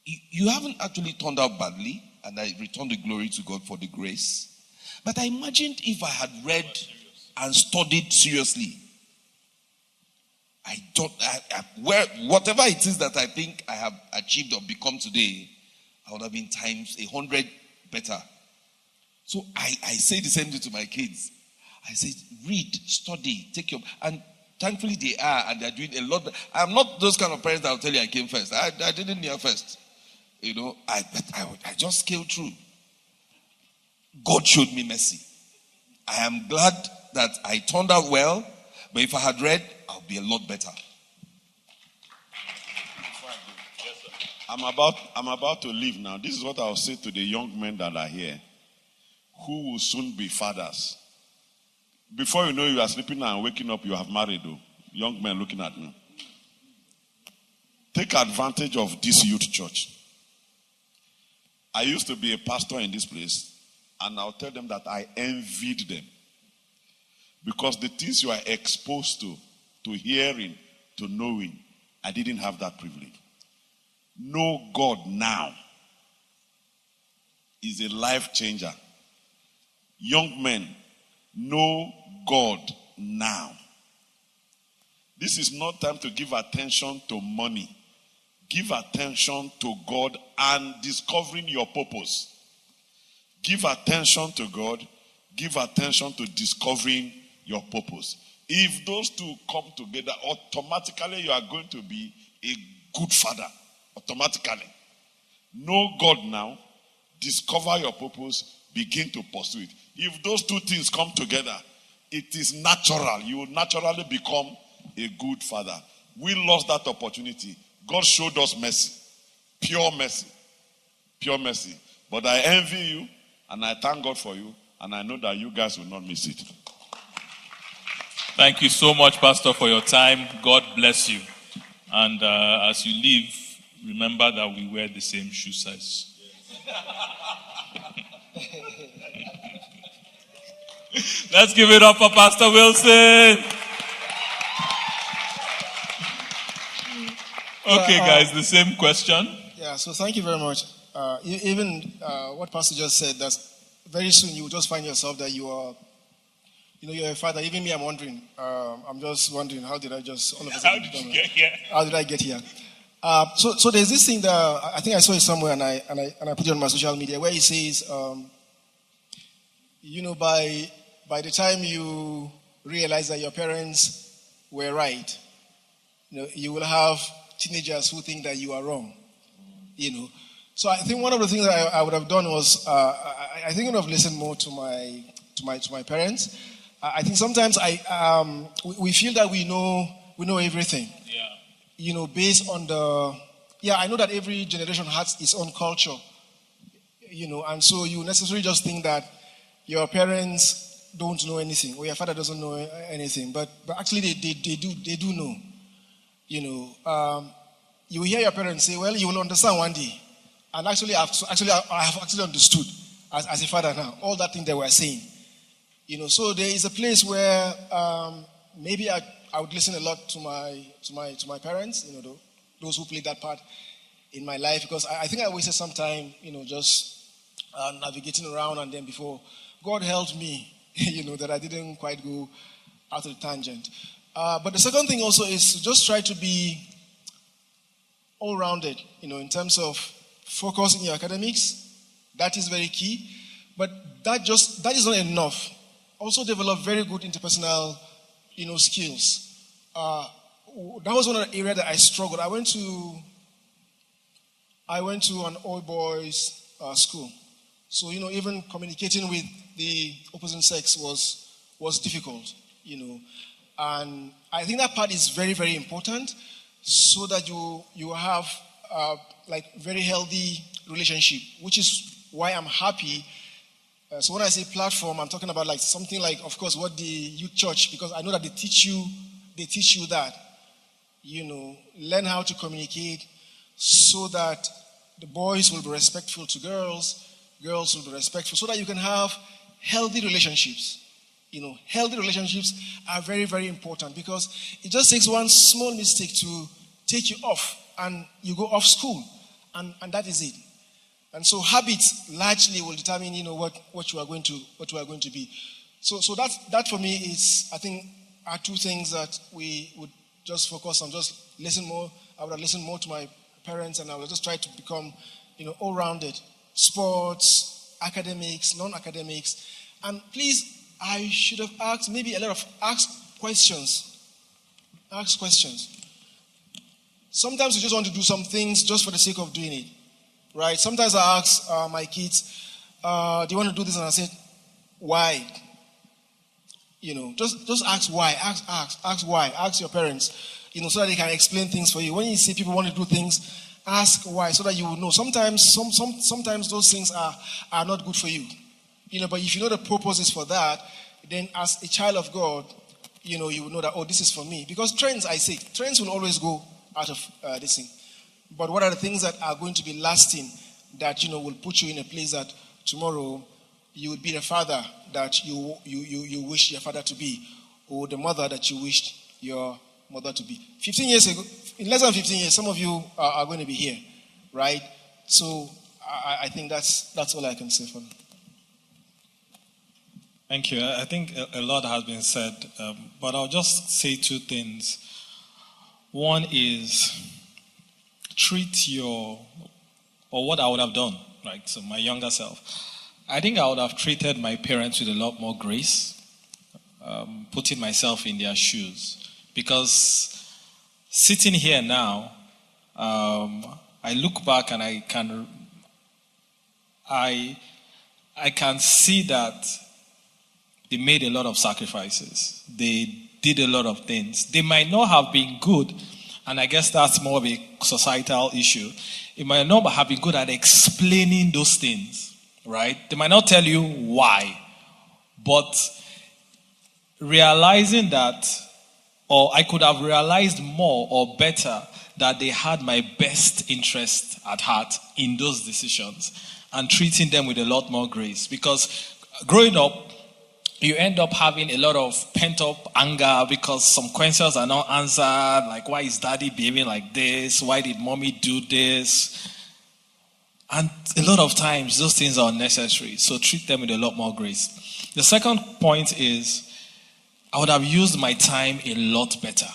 you haven't actually turned out badly, and I return the glory to God for the grace. But I imagined if I had read and studied seriously, whatever it is that I think I have achieved or become today, I would have been times 100 better. So I say the same thing to my kids. I say, read, study, take your... And thankfully they are, and they're doing a lot. I'm not those kind of parents that will tell you I came first. I didn't hear first. You know, I just scaled through. God showed me mercy. I am glad that I turned out well, but if I had read, I'll be a lot better. I'm about to leave now. This is what I'll say to the young men that are here, who will soon be fathers. Before you know, you are sleeping and waking up, you have married, though. Young men looking at me. Take advantage of this youth church. I used to be a pastor in this place, and I'll tell them that I envied them. Because the things you are exposed to hearing, to knowing, I didn't have that privilege. Know God now is a life changer. Young men, know God now. This is not time to give attention to money. Give attention to God and discovering your purpose. Give attention to God. Give attention to discovering your purpose. If those two come together, automatically you are going to be a good father. Automatically. Know God now. Discover your purpose. Begin to pursue it. If those two things come together, it is natural. You will naturally become a good father. We lost that opportunity. God showed us mercy. Pure mercy. Pure mercy. But I envy you and I thank God for you, and I know that you guys will not miss it. Thank you so much, Pastor, for your time. God bless you. And as you leave, remember that we wear the same shoe size. Let's give it up for Pastor Wilson. Okay, guys, the same question. Yeah, so thank you very much. Even what Pastor just said, that very soon you will just find yourself that you are, you're a father. Even me, I'm wondering. I'm just wondering, how did I just all of a sudden? How did you get here? How did I get here? So there's this thing that I think I saw it somewhere, and I put it on my social media, where it says, by the time you realize that your parents were right, you will have teenagers who think that you are wrong. So I think one of the things that I would have done was I think I would have listened more to my parents. I think sometimes we feel that we know everything. Yeah. Based on I know that every generation has its own culture. And so you necessarily just think that your parents don't know anything, or your father doesn't know anything. But actually they do know. You hear your parents say, well, you will understand one day. And actually I have actually understood as a father now, all that thing they were saying. So there is a place where maybe I would listen a lot to my parents, those who played that part in my life, because I think I wasted some time, just navigating around, and then before God helped me, that I didn't quite go out of the tangent. But the second thing also is to just try to be all-rounded, in terms of focus in your academics. That is very key. But that is not enough. Also develop very good interpersonal, skills. That was one of the areas that I struggled. I went to an all boys school. So, even communicating with the opposite sex was difficult, And I think that part is very, very important, so that you have very healthy relationship, which is why I'm happy. So when I say platform, I'm talking about something like, of course, what the youth church, because I know that they teach you that, learn how to communicate, so that the boys will be respectful to girls will be respectful, so that you can have healthy relationships. Healthy relationships are very, very important, because it just takes one small mistake to take you off, and you go off school, and that is it. And so habits largely will determine, what you are going to be. So that for me is, I think, are two things that we would just focus on. Just listen more. I would have listened more to my parents, and I would just try to become, all-rounded. Sports, academics, non-academics, and please, I should have asked maybe asked questions. Ask questions. Sometimes you just want to do some things just for the sake of doing it, right? Sometimes I ask my kids, do you want to do this? And I said, why? Just ask why. Ask why. Ask your parents, so that they can explain things for you. When you see people want to do things, ask why, so that you will know. Sometimes those things are not good for you. But if you know the purpose is for that, then as a child of God, you will know that, this is for me. Because trends will always go out of this thing. But what are the things that are going to be lasting, that, will put you in a place that tomorrow you would be the father that you wish your father to be, or the mother that you wished your mother to be. 15 years ago, in less than 15 years, some of you are going to be here, right? So I think that's all I can say for now. Thank you. I think a lot has been said, but I'll just say two things. One is, treat or what I would have done, right? So my younger self, I think I would have treated my parents with a lot more grace, putting myself in their shoes. Because sitting here now, I look back and I can see that they made a lot of sacrifices. They did a lot of things. They might not have been good, and I guess that's more of a societal issue. It might not have been good at explaining those things, right? They might not tell you why, but realizing that, or I could have realized more or better that they had my best interest at heart in those decisions and treating them with a lot more grace. Because growing up, you end up having a lot of pent-up anger because some questions are not answered. Like, why is daddy behaving like this? Why did mommy do this? And a lot of times, those things are unnecessary. So treat them with a lot more grace. The second point is, I would have used my time a lot better.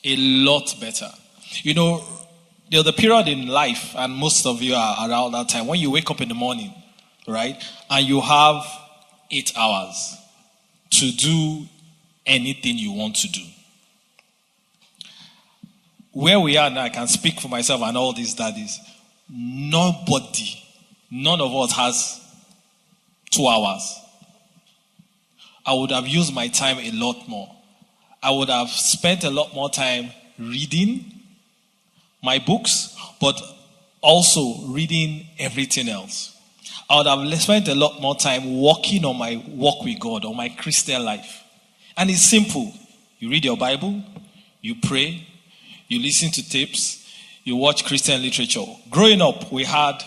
A lot better. You know, there's a period in life, and most of you are around that time, when you wake up in the morning, right? And you have 8 hours to do anything you want to do. Where we are now, I can speak for myself and all these daddies. None of us has 2 hours. I would have used my time a lot more. I would have spent a lot more time reading my books, but also reading everything else. I would have spent a lot more time working on my walk with God, on my Christian life. And it's simple. You read your Bible, you pray, you listen to tapes, you watch Christian literature. Growing up, we had,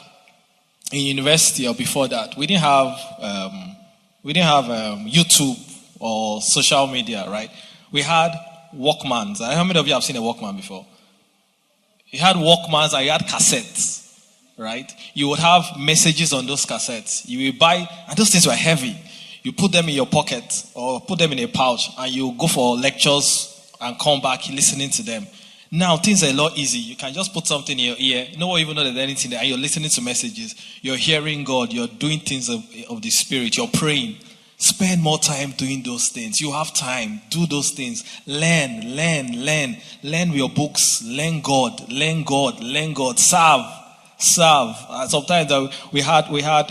in university or before that, we didn't have YouTube or social media, right? We had Walkmans. How many of you have seen a Walkman before? You had Walkmans and you had cassettes. Right? You would have messages on those cassettes. You will buy, and those things were heavy. You put them in your pocket or put them in a pouch and you go for lectures and come back listening to them. Now things are a lot easy. You can just put something in your ear. No one even knows there's anything there. And you're listening to messages. You're hearing God. You're doing things of the Spirit. You're praying. Spend more time doing those things. You have time. Do those things. Learn. Learn your books. Learn God. Serve. Sometimes we had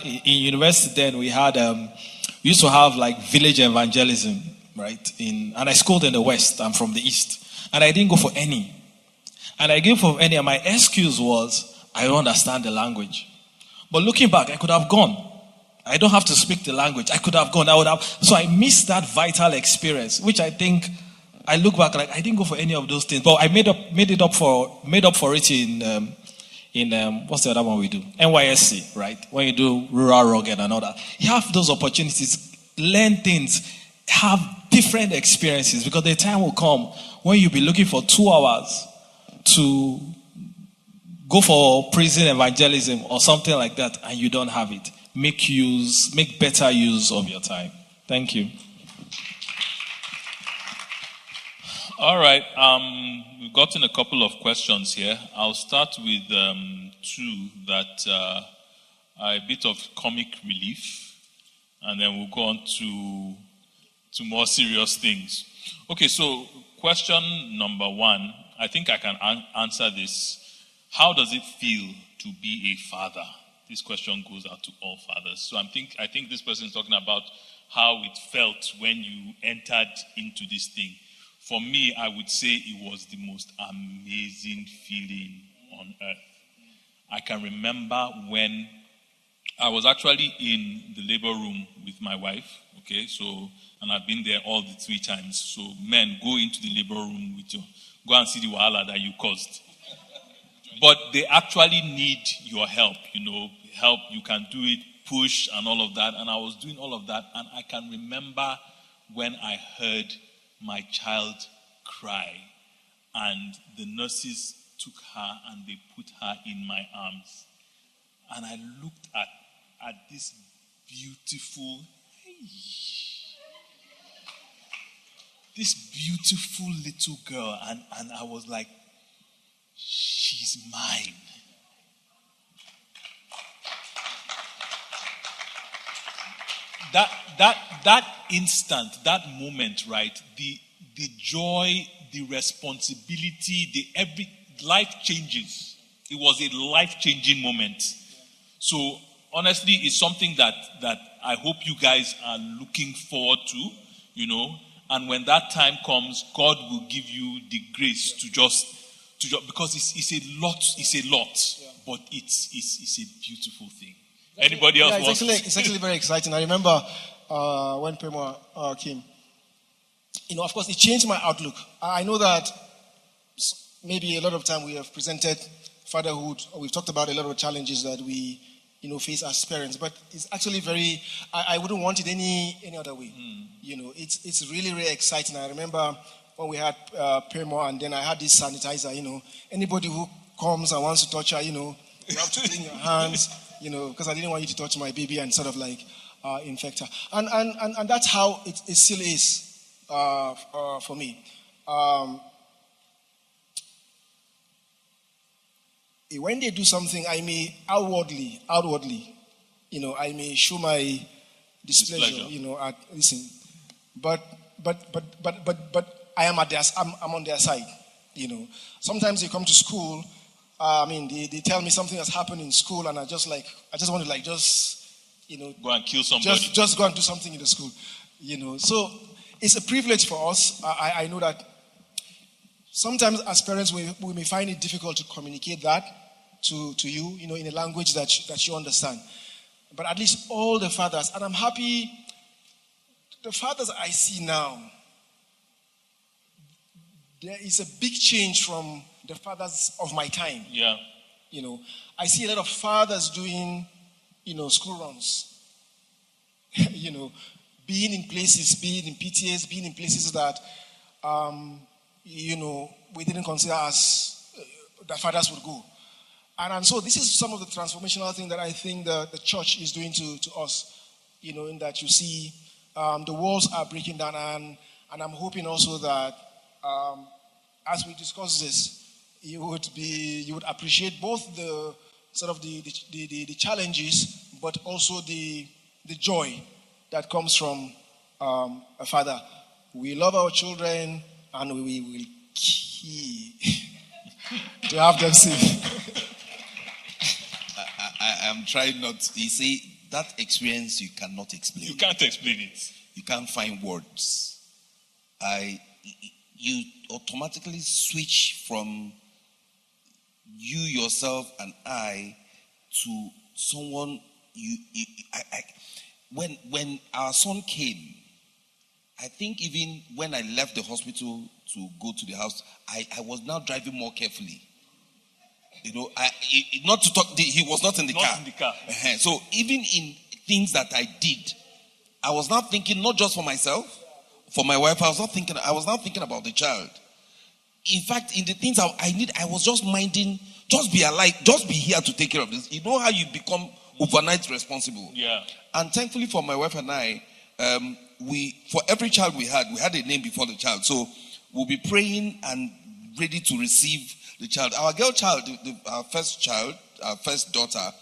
in university then we used to have like village evangelism, right? And I schooled in the West. I'm from the East, and I didn't go for any. And my excuse was I don't understand the language. But looking back, I could have gone. I don't have to speak the language. I could have gone. So I missed that vital experience, which I think I look back like I didn't go for any of those things. But I made up for it in what's the other one we do? NYSC, right? When you do rural rugged and all that. You have those opportunities, learn things, have different experiences, because the time will come when you'll be looking for 2 hours to go for prison evangelism or something like that, and you don't have it. Make better use of your time. Thank you. All right. We've gotten a couple of questions here. I'll start with 2 that are a bit of comic relief, and then we'll go on to more serious things. Okay, so question number 1, I think I can answer this. How does it feel to be a father? This question goes out to all fathers. So I think this person is talking about how it felt when you entered into this thing. For me, I would say it was the most amazing feeling on earth. I can remember when I was actually in the labor room with my wife, okay, and I've been there all the 3 times. So men, go into the labor room go and see the wahala that you caused. But they actually need your help, help, you can do it, push and all of that. And I was doing all of that, and I can remember when I heard my child cry, and the nurses took her and they put her in my arms, and I looked at this beautiful little girl, and I was like, she's mine. That instant, that moment, right? The joy, the responsibility, every life changes. It was a life-changing moment. So honestly, it's something that I hope you guys are looking forward to, And when that time comes, God will give you the grace to just because it's a lot, but it's a beautiful thing. Anybody else wants? It's actually very exciting. I remember when Prema came. Of course, it changed my outlook. I know that maybe a lot of time we have presented fatherhood, or we've talked about a lot of challenges that we, face as parents. But it's actually I wouldn't want it any other way. It's really, really exciting. I remember when we had Prema, and then I had this sanitizer. Anybody who comes and wants to touch her, you have to clean your hands. Because I didn't want you to touch my baby and sort of infect her. And that's how it still is for me. When they do something, I may outwardly, I may show my displeasure, listen. But I am I'm on their side, Sometimes they come to school. They tell me something has happened in school, and I just want to go and kill somebody. Just go and do something in the school, So it's a privilege for us. I know that sometimes as parents we may find it difficult to communicate that to you, in a language that you understand. But at least all the fathers, and I'm happy, the fathers I see now, there is a big change from the fathers of my time. Yeah. I see a lot of fathers doing, school runs. Being in places, being in PTAs, being in places that, we didn't consider as that fathers would go. And so this is some of the transformational thing that I think the church is doing to us, in that you see the walls are breaking down, and I'm hoping also that as we discuss this, you would appreciate both the sort of the challenges, but also the joy that comes from a father. We love our children, and we will key to have them safe. I'm trying not. You see, that experience you cannot explain. You can't explain it. You can't find words. You automatically switch from you yourself and I to someone when our son came, I think even when I left the hospital to go to the house, I was now driving more carefully. Not to talk. He was not in the car. In the car. So even in things that I did, I was not thinking not just for myself, for my wife. I was not thinking about the child. In fact, in the things I need, I was just minding. Just be alive. Just be here to take care of this. You know how you become overnight responsible. Yeah. And thankfully for my wife and I, for every child we had a name before the child. So we'll be praying and ready to receive the child. Our girl child, our first child, our first daughter,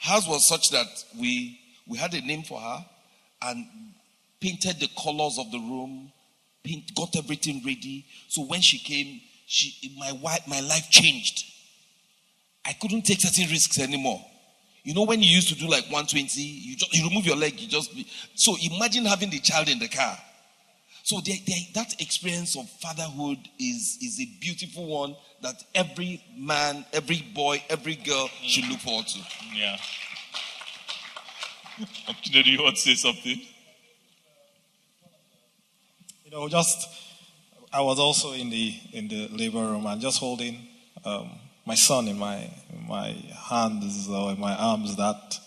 hers was such that we had a name for her and painted the colors of the room, got everything ready. So when she came, my life changed. I couldn't take certain risks anymore. When you used to do like 120, you remove your leg, so imagine having the child in the car. So that experience of fatherhood is a beautiful one that every man, every boy, every girl should look forward to. Yeah. Do you want to say something? I was also in the labor room and just holding my son in my hands or in my arms that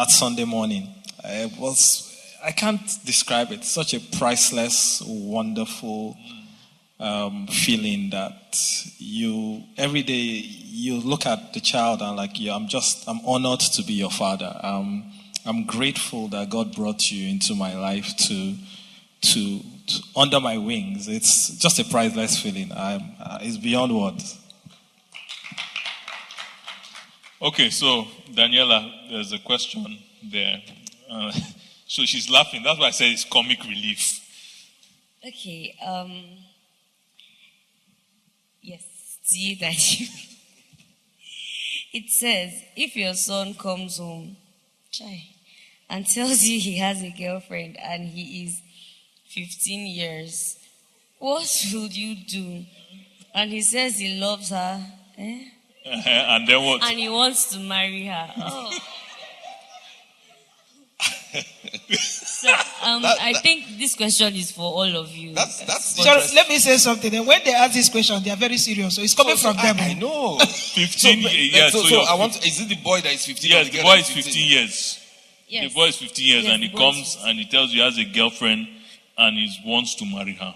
Sunday morning. I can't describe it. Such a priceless, wonderful feeling that every day you look at the child and I'm honored to be your father. I'm grateful that God brought you into my life to under my wings. It's just a priceless feeling. It's beyond words. Okay, so Daniela, there's a question there. So she's laughing. That's why I said it's comic relief. Okay. Yes. To you, Daddy. It says, if your son comes home, and tells you he has a girlfriend and he is 15 years, what will you do? And he says he loves her. And then what? And he wants to marry her. Oh. So, I think this question is for all of you. That's So let me say something. And when they ask this question, they are very serious. So it's coming from them. I know. 15 years. So I want. Is it the boy that is 15? Yes, or the girl boy that is 15 years. Yes. The boy is 15 years, Yes, and he the boy is comes 15. and he tells you he has a girlfriend and he wants to marry her.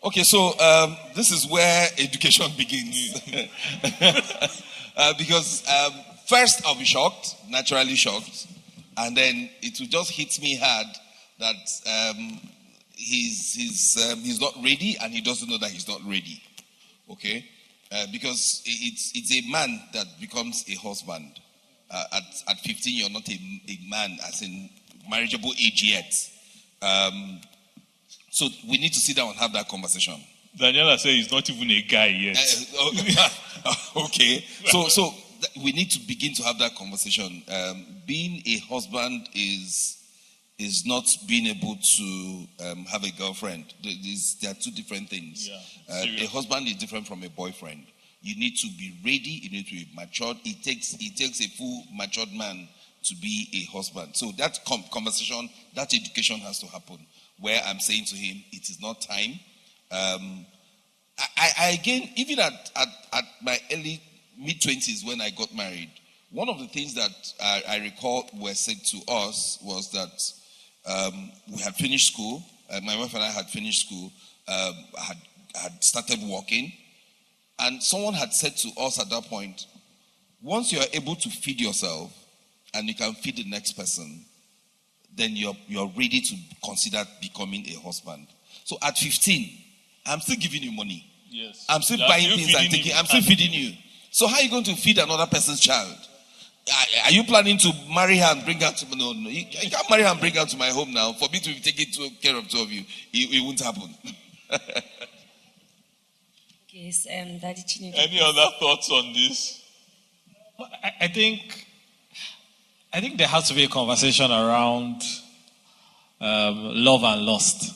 Okay, so this is where education begins. Because first I'll be shocked, naturally shocked, and then it will just hit me hard that he's not ready and he doesn't know that he's not ready. Okay, because it's a man that becomes a husband. At 15, you're not a man, as in marriageable age yet. So we need to sit down and have that conversation. Daniela said he's not even a guy yet. Okay. So we need to begin to have that conversation. Being a husband is not being able to have a girlfriend. There are two different things. Yeah, a husband is different from a boyfriend. You need to be ready. You need to be matured. It takes a full matured man to be a husband. So that conversation, that education has to happen. Where I'm saying to him, it is not time. I again, even at my early mid-20s when I got married, one of the things that I recall were said to us was that we had finished school. My wife and I had finished school. Had started working. And someone had said to us at that point, once you are able to feed yourself and you can feed the next person, then you're ready to consider becoming a husband. So at 15, I'm still giving you money. Yes. I'm still buying things and taking. I'm still feeding you. So how are you going to feed another person's child? Are you planning to marry her and bring her to? No. You can't marry her and bring her to my home now. For me to be taking care of two of you, it won't happen. Yes, Daddy Chinedu. Any other thoughts on this? Well, I think there has to be a conversation around love and lust.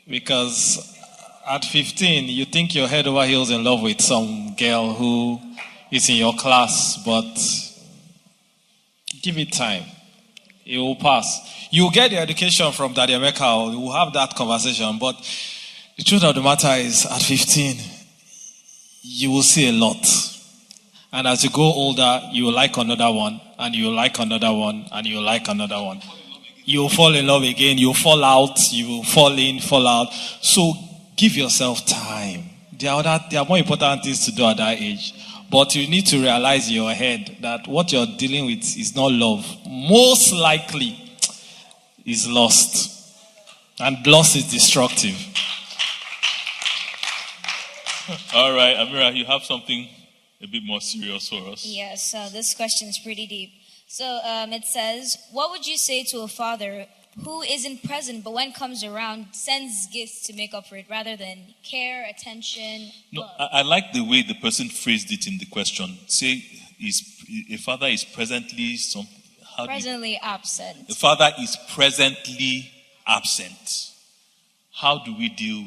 Because at 15, you think you're head over heels in love with some girl who is in your class, but give it time. It will pass. You will get the education from Daddy EMEKA, or you will have that conversation, but the truth of the matter is, at 15, you will see a lot. And as you go older, you will like another one, and you will like another one, and you will like another one. You will fall in love again, you will fall out, you will fall in, fall out. So give yourself time. There are more important things to do at that age. But you need to realize in your head that what you're dealing with is not love. Most likely is lust. And lust is destructive. All right, Amira, you have something a bit more serious for us. Yes, this question is pretty deep. So it says, what would you say to a father who isn't present but when comes around sends gifts to make up for it rather than care, attention, No, love? I like the way the person phrased it in the question. Say, a father is presently Absent. The father is presently absent. How do we deal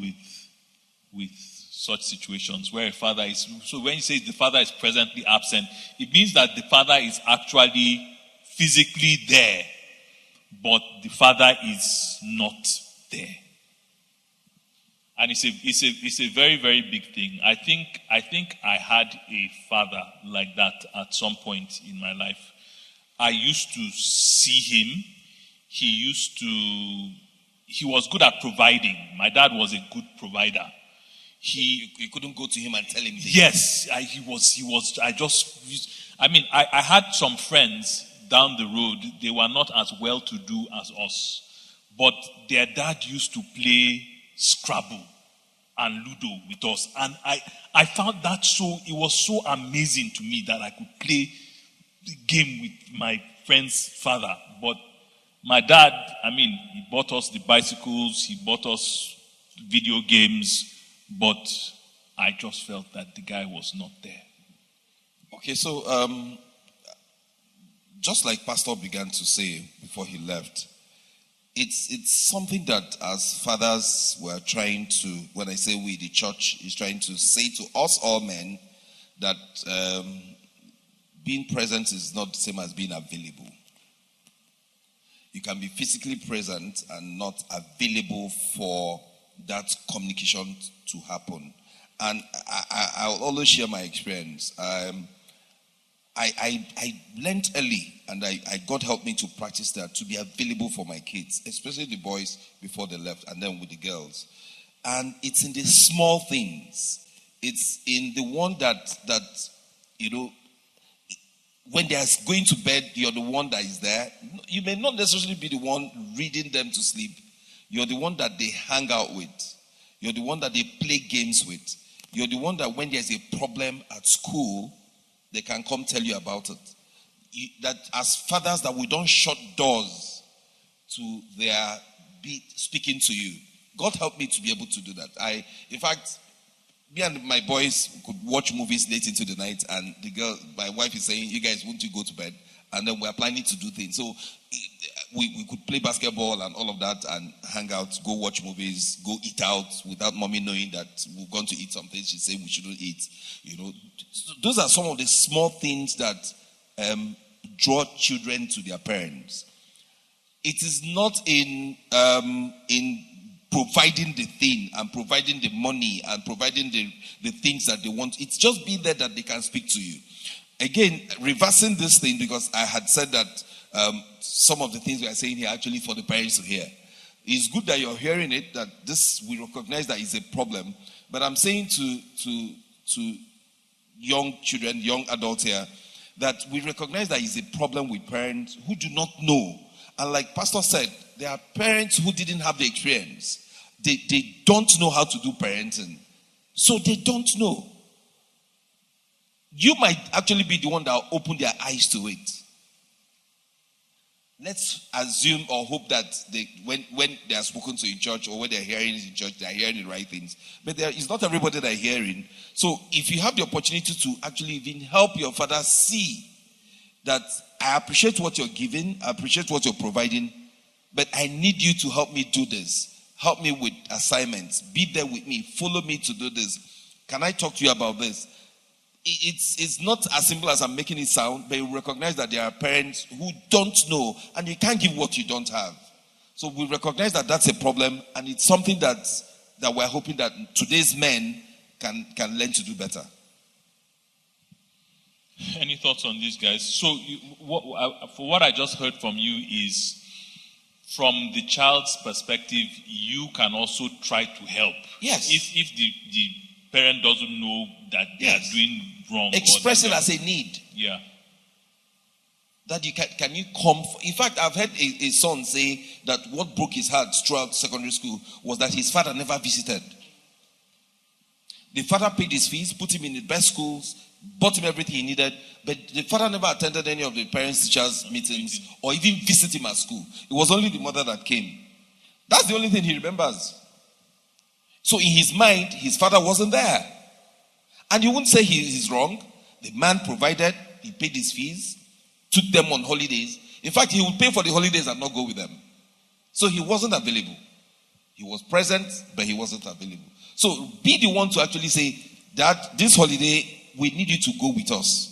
with such situations where a father is? So when he says the father is presently absent, it means that the father is actually physically there, but the father is not there. And it's a very, very big thing. I think I had a father like that at some point in my life. I used to see him. He was good at providing. My dad was a good provider. You couldn't go to him and tell him this. Yes, I had some friends down the road. They were not as well-to-do as us, but their dad used to play Scrabble and Ludo with us. And I found that it was so amazing to me that I could play the game with my friend's father. But my dad, he bought us the bicycles, he bought us video games, but I just felt that the guy was not there. Okay, so just like Pastor began to say before he left, it's something that as fathers we're trying to, when I say we, the church is trying to say to us all men that being present is not the same as being available. You can be physically present and not available for that communication to happen. And I'll always share my experience. I learned early, and God helped me to practice that, to be available for my kids, especially the boys before they left, and then with the girls. And it's in the small things. It's in the one that when they're going to bed, you're the one that is there. You may not necessarily be the one reading them to sleep. You're the one that they hang out with. You're the one that they play games with. You're the one that when there's a problem at school, they can come tell you about it. That as fathers, that we don't shut doors to their speaking to you. God helped me to be able to do that. In fact, me and my boys could watch movies late into the night, and my wife is saying, "You guys, won't you go to bed?" And then we're planning to do things. So we could play basketball and all of that, and hang out, go watch movies, go eat out without mommy knowing that we're going to eat something she's saying we shouldn't eat. Those are some of the small things that draw children to their parents. It is not in providing the thing and providing the money and providing the things that they want. It's just being there that they can speak to you. Again, reversing this thing, because I had said that some of the things we are saying here are actually for the parents to hear. It's good that you're hearing it, that we recognize that is a problem. But I'm saying to young children, young adults here, that we recognize that is a problem with parents who do not know. And like Pastor said, there are parents who didn't have the experience. They don't know how to do parenting. So they don't know. You might actually be the one that will open their eyes to it. Let's assume or hope that when they are spoken to in church, or when they are hearing it in church, they are hearing the right things. But it's not everybody that are hearing. So if you have the opportunity to actually even help your father see that I appreciate what you're giving, I appreciate what you're providing, but I need you to help me do this. Help me with assignments. Be there with me. Follow me to do this. Can I talk to you about this? It's not as simple as I'm making it sound, but you recognize that there are parents who don't know, and you can't give what you don't have. So we recognize that that's a problem, and it's something that we're hoping that today's men can learn to do better. Any thoughts on this, guys? So for what I just heard from you is, from the child's perspective, you can also try to help. Yes. If the parent doesn't know that they are doing wrong. Express it as a need. Yeah. That you can you come. In fact, I've heard a son say that what broke his heart throughout secondary school was that his father never visited. The father paid his fees, put him in the best schools, bought him everything he needed, but the father never attended any of the parents-teachers meetings or even visited him at school. It was only the mother that came. That's the only thing he remembers. So in his mind, his father wasn't there. And you wouldn't say he's wrong. The man provided, he paid his fees, took them on holidays. In fact, he would pay for the holidays and not go with them. So he wasn't available. He was present, but he wasn't available. So be the one to actually say, that this holiday, we need you to go with us.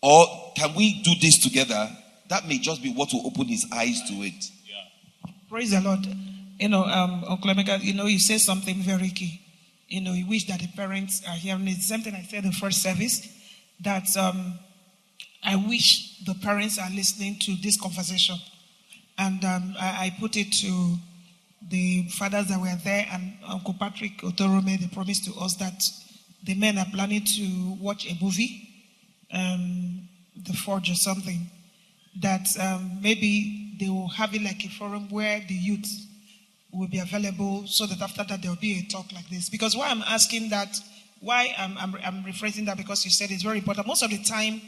Or can we do this together? That may just be what will open his eyes to it. Yeah. Praise the Lord. Uncle EMEKA, you say something very key. You wish that the parents are hearing it. Something I said in the first service, that I wish the parents are listening to this conversation. And I put it to the fathers that were there, and Uncle Patrick Otorome, they promised to us that the men are planning to watch a movie, The Forge or something, that maybe they will have it like a forum where the youth will be available so that after that there will be a talk like this. Because why I'm asking that, why I'm rephrasing that, because you said it's very important. Most of the time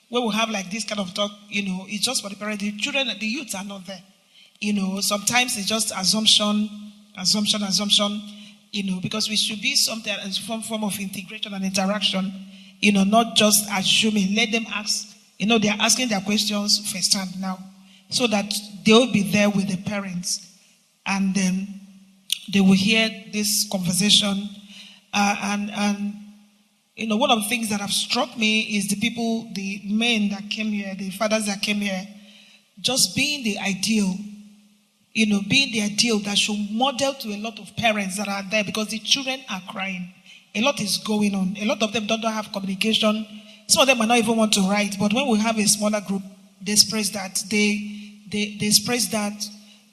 when we have like this kind of talk, it's just for the parents. The children, the youths are not there. Sometimes it's just assumption, because we should be something as some form of integration and interaction, not just assuming. Let them ask, they're asking their questions firsthand now, so that they will be there with the parents, and then they will hear this conversation. One of the things that have struck me is the men that came here, the fathers that came here, just being the ideal, that should model to a lot of parents that are there, because the children are crying. A lot is going on. A lot of them don't have communication. Some of them might not even want to write, but when we have a smaller group, they express that. They express that.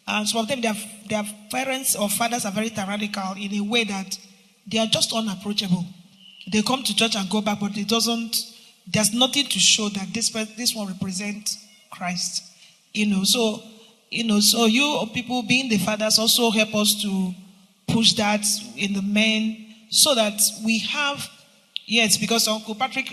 And some of them, their parents or fathers are very tyrannical in a way that they are just unapproachable. They come to church and go back, but there's nothing to show that this one represents Christ. So you people being the fathers also help us to push that in the men, so that we have, yes, because Uncle Patrick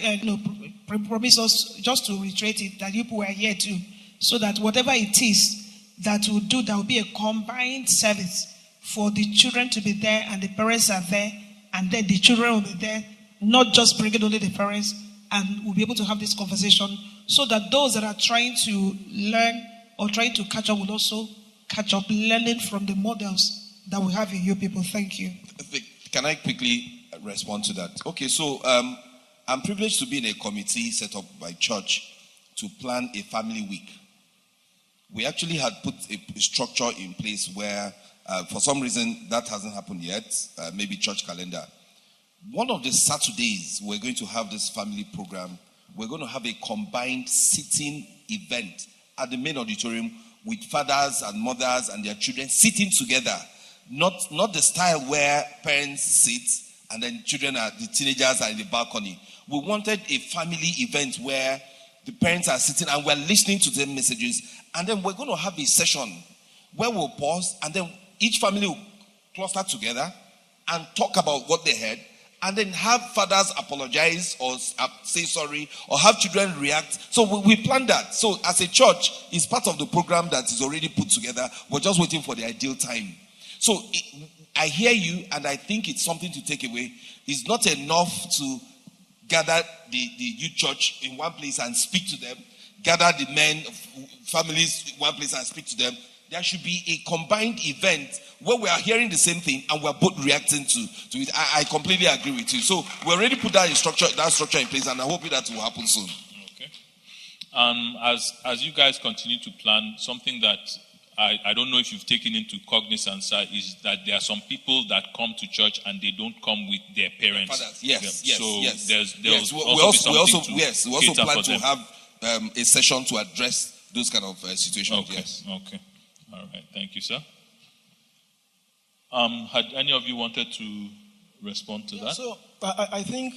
promised us, just to reiterate it, that you people were here too, so that whatever it is that we'll do, there will be a combined service for the children to be there, and the parents are there, and then the children will be there, not just bringing only the parents, and we'll be able to have this conversation, so that those that are trying to learn or trying to catch up will also catch up, learning from the models that we have in you people. Thank you. Can I quickly respond to that? Okay, so I'm privileged to be in a committee set up by church to plan a family week. We actually had put a structure in place where, for some reason, that hasn't happened yet, maybe church calendar. One of the Saturdays, we're going to have this family program. We're going to have a combined sitting event at the main auditorium with fathers and mothers and their children sitting together. Not the style where parents sit and then the teenagers are in the balcony. We wanted a family event where the parents are sitting and we're listening to their messages. And then we're going to have a session where we'll pause, and then each family will cluster together and talk about what they heard, and then have fathers apologize or say sorry, or have children react. So we planned that. So as a church, it's part of the program that is already put together. We're just waiting for the ideal time. So I hear you, and I think it's something to take away. It's not enough to gather the youth church in one place and speak to them, gather the men, families in one place and speak to them. There should be a combined event where we are hearing the same thing and we're both reacting to it. I completely agree with you. So we already put that structure in place, and I hope that will happen soon. Okay. As you guys continue to plan, something that I don't know if you've taken into cognizance is that there are some people that come to church and they don't come with their parents. Yes. We also plan to have a session to address those kind of situations. Okay. Yes. Okay. All right. Thank you, sir. Had any of you wanted to respond to that? So I think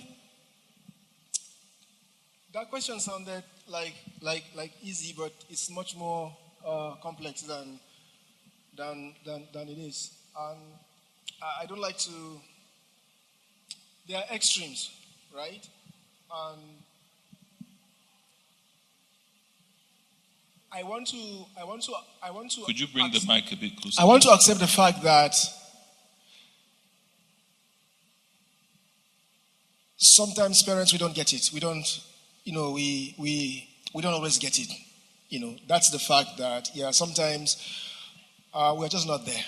that question sounded like easy, but it's much more complex than it is. And I don't like to. There are extremes, right? And I want to. Could you bring the mic a bit closer? I want to accept the fact that sometimes parents, we don't get it. We don't, we don't always get it. That's the fact that, sometimes we're just not there.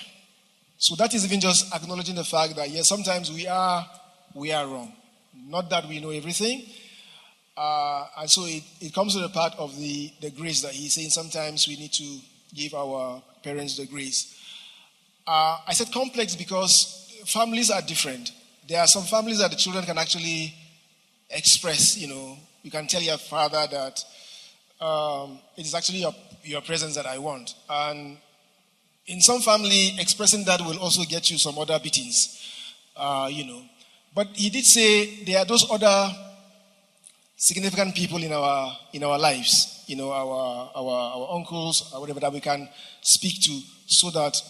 So that is even just acknowledging the fact that, sometimes we are wrong. Not that we know everything. And so it comes to the part of the grace that he's saying sometimes we need to give our parents the grace. I said complex because families are different. There are some families that the children can actually express, you can tell your father that it is actually your presence that I want. And in some family, expressing that will also get you some other beatings, But he did say there are those other significant people in our lives, our uncles or whatever that we can speak to, so that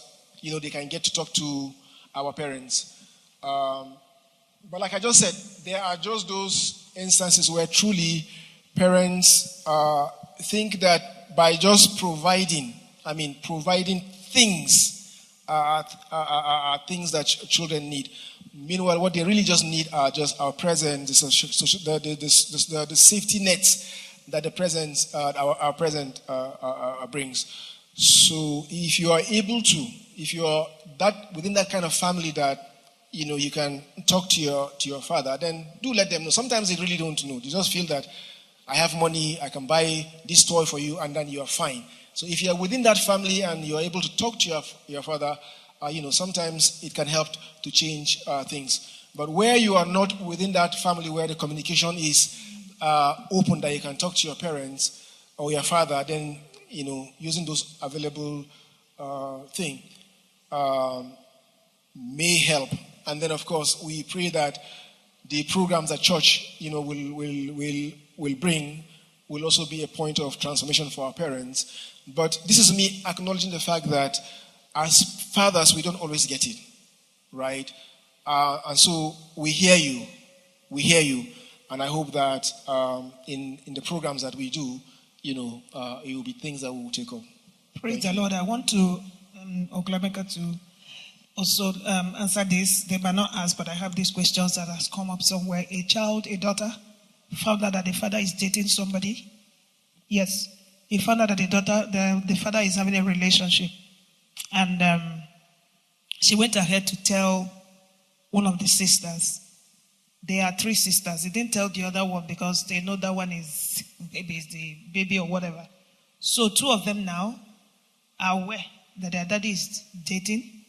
they can get to talk to our parents. But like I just said, there are just those instances where truly parents think that by just providing things are things that children need. Meanwhile, what they really just need are just our presence, the safety nets that the presence, our present brings. So if you are able to, if you are within that kind of family that you can talk to your father, then do let them know. Sometimes they really don't know. They just feel that I have money, I can buy this toy for you, and then you are fine. So if you are within that family and you are able to talk to your father, sometimes it can help to change things. But where you are not within that family, where the communication is open, that you can talk to your parents or your father, then using those available thing may help. And then, of course, we pray that the programs that church, will bring will also be a point of transformation for our parents. But this is me acknowledging the fact that as fathers, we don't always get it, right? And so we hear you, and I hope that in the programs that we do, it will be things that we will take up. Praise the Lord. I want to Oklameka to also answer this. They might not ask, but I have these questions that has come up somewhere. A daughter, found out that the father is dating somebody. Yes, he found out that the father is having a relationship, and she went ahead to tell one of the sisters. There are 3 sisters. They didn't tell the other one because they know that one is maybe the baby or whatever. So 2 of them now are aware that their daddy is dating.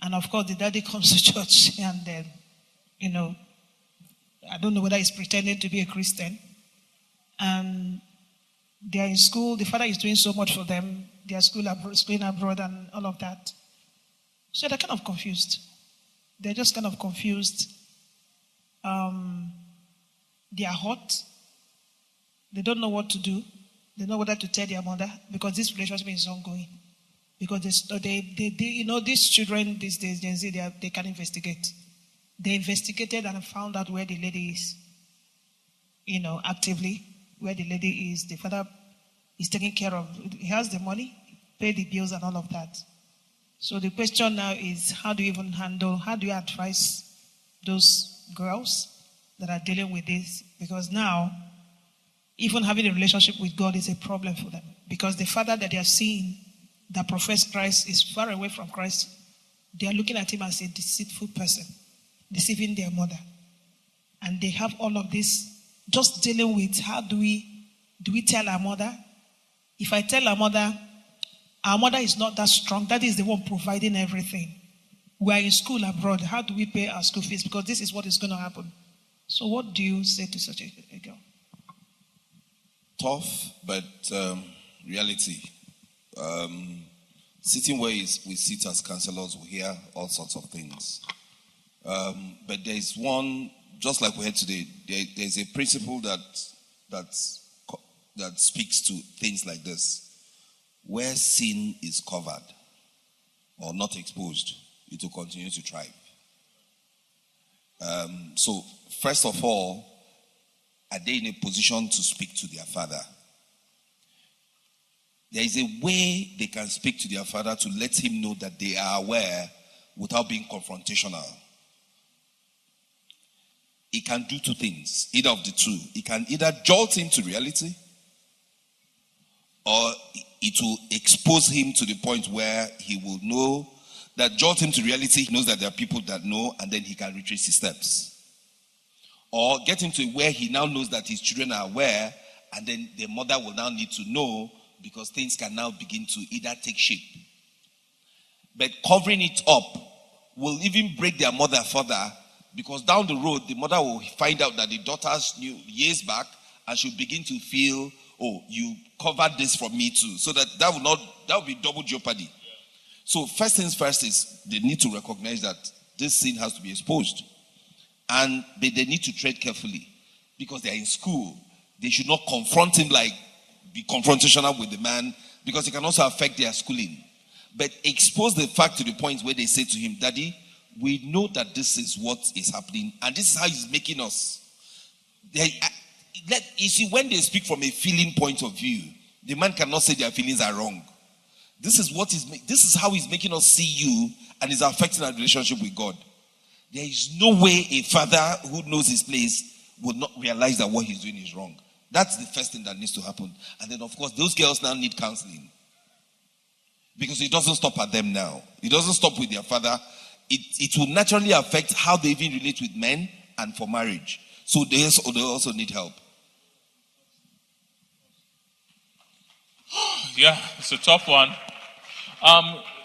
And of course, the daddy comes to church and then, I don't know whether he's pretending to be a Christian. And they're in school. The father is doing so much for them. Their schooling abroad and all of that. So they're kind of confused. They're just kind of confused. They are hot. They don't know what to do. They don't know whether to tell their mother because this relationship is ongoing. Because these children these days, Gen Z, they can investigate. They investigated and found out where the lady is. Actively, where the lady is. The father is taking care of, he has the money, pay the bills and all of that. So the question now is, how do you advise those girls that are dealing with this? Because now, even having a relationship with God is a problem for them. Because the father that they are seeing that profess Christ is far away from Christ. They are looking at him as a deceitful person, deceiving their mother. And they have all of this just dealing with how do we tell our mother? If I tell our mother is not that strong, that is the one providing everything. We are in school abroad. How do we pay our school fees? Because this is what is going to happen. So what do you say to such a girl? Tough, but reality. Sitting where we sit as counselors, we hear all sorts of things. But there is one, just like we had today, there's a principle that speaks to things like this. Where sin is covered or not exposed, it will continue to thrive. So, first of all, are they in a position to speak to their father? There is a way they can speak to their father to let him know that they are aware without being confrontational. He can do 2 things, either of the 2. He can either jolt him to reality, or it will expose him to the point where he will know that, jolt him to reality, he knows that there are people that know, and then he can retrace his steps. Or get him to where he now knows that his children are aware, and then the mother will now need to know, because things can now begin to either take shape. But covering it up will even break their mother further, because down the road, the mother will find out that the daughters knew years back, and she'll begin to feel, oh, you covered this from me too. So that will be double jeopardy. So first things first is they need to recognize that this sin has to be exposed. And they need to tread carefully, because they're in school. They should not confront him, like be confrontational with the man, because it can also affect their schooling. but expose the fact to the point where they say to him, Daddy, we know that this is what is happening, and this is how he's making us. You see, when they speak from a feeling point of view, the man cannot say their feelings are wrong. This is how he's making us see you, and is affecting our relationship with God. There is no way a father who knows his place would not realize that what he's doing is wrong. That's the first thing that needs to happen. And then, of course, those girls now need counseling. Because it doesn't stop at them now. It doesn't stop with their father. It will naturally affect how they even relate with men and for marriage. So they also need help. Yeah, it's a tough one.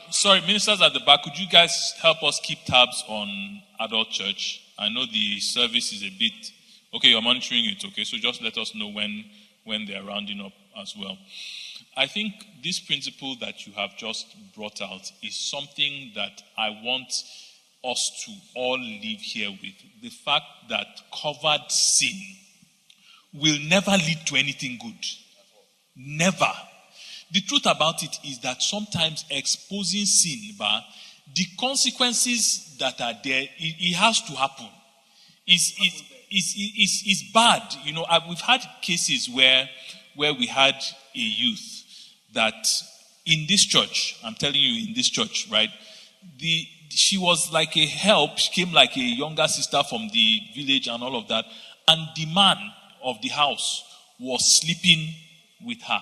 Sorry, ministers at the back, could you guys help us keep tabs on adult church? I know the service is a bit... Okay, you're monitoring it, okay? So just let us know when they're rounding up as well. I think this principle that you have just brought out is something that I want us to all live here with. The fact that covered sin will never lead to anything good. Never. The truth about it is that sometimes exposing sin, the consequences that are there, it has to happen. It's bad. You know, we've had cases where we had a youth that in this church, I'm telling you, in this church, right? She was like a help. She came like a younger sister from the village and all of that. And the man of the house was sleeping with her.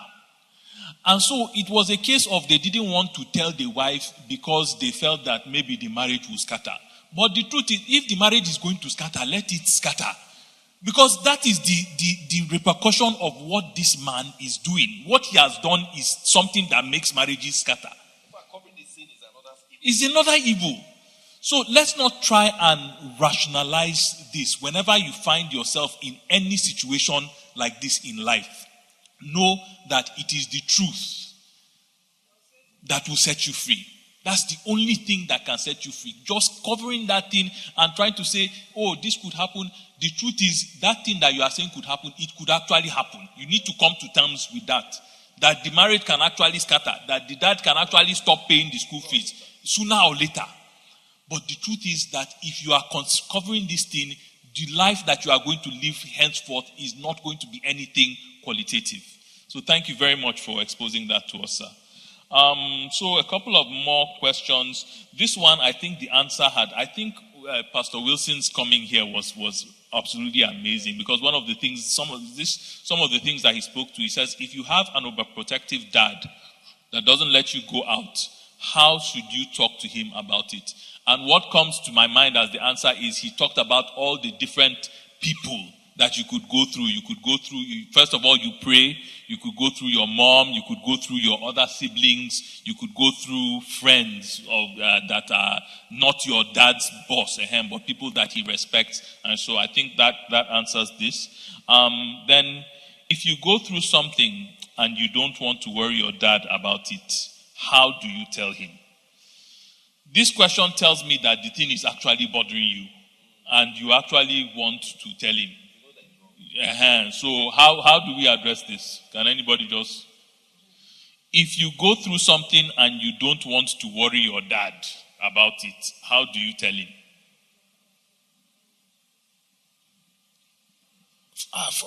And so it was a case of they didn't want to tell the wife because they felt that maybe the marriage would scatter. But the truth is, if the marriage is going to scatter, let it scatter. Because that is the repercussion of what this man is doing. What he has done is something that makes marriages scatter. It's another evil. So let's not try and rationalize this. Whenever you find yourself in any situation like this in life, know that it is the truth that will set you free. That's the only thing that can set you free. Just covering that thing and trying to say, oh, this could happen. The truth is, that thing that you are saying could happen, it could actually happen. You need to come to terms with that. That the marriage can actually scatter. That the dad can actually stop paying the school fees sooner or later. But the truth is that if you are covering this thing, the life that you are going to live henceforth is not going to be anything qualitative. So thank you very much for exposing that to us, sir. So a couple of more questions. This one, I think the answer I think Pastor Wilson's coming here was absolutely amazing, because one of the things, some of the things that he spoke to, he says, if you have an overprotective dad that doesn't let you go out, how should you talk to him about it? And what comes to my mind as the answer is, he talked about all the different people that you could go through. You could go through, first of all, you pray. You could go through your mom. You could go through your other siblings. You could go through friends that are not your dad's boss, but people that he respects. And so I think that answers this. Then, if you go through something and you don't want to worry your dad about it, how do you tell him? This question tells me that the thing is actually bothering you, and you actually want to tell him. So how do we address this? Can anybody just... If you go through something and you don't want to worry your dad about it, how do you tell him?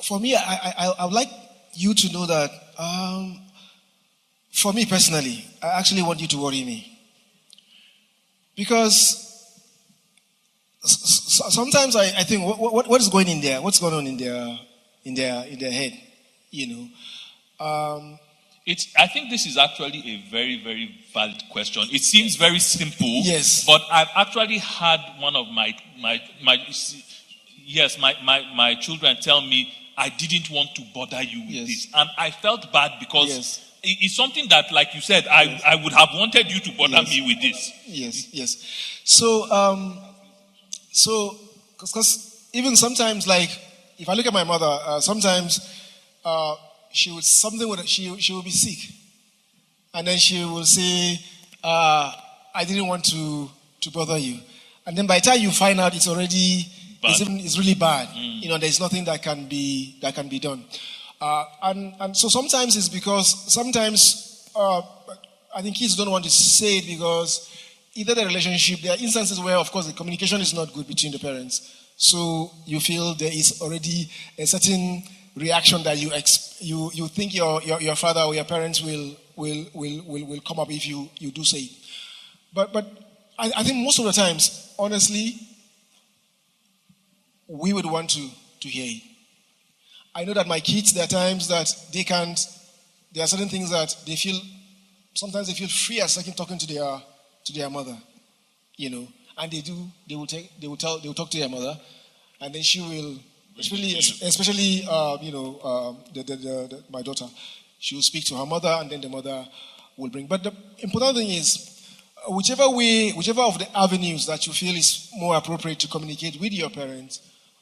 For me, I would like you to know that for me personally, I actually want you to worry me. Because sometimes I think, what is going in there? What's going on in their head? You know. I think this is actually a very, very valid question. It seems very simple. Yes. But I've actually had one of my children tell me, I didn't want to bother you with this. And I felt bad because it's something that, like you said, I would have wanted you to bother me with this. Yes. So, because even sometimes, like, if I look at my mother, sometimes she will be sick, and then she will say, "I didn't want to bother you," and then by the time you find out, it's already it's really bad. You know, there's nothing that can be done, and so sometimes it's because sometimes I think kids don't want to say it because either the relationship, there are instances where, of course, the communication is not good between the parents. So you feel there is already a certain reaction that you think your father or your parents will come up if you do say it. But I think most of the times, honestly, we would want to hear it. I know that my kids, there are times that they can't, there are certain things that they feel, sometimes they feel free as second talking to their mother, and they will talk to their mother, and then she will, especially my daughter, she will speak to her mother, and then the mother will bring. But the important thing is, whichever of the avenues that you feel is more appropriate to communicate with your parents,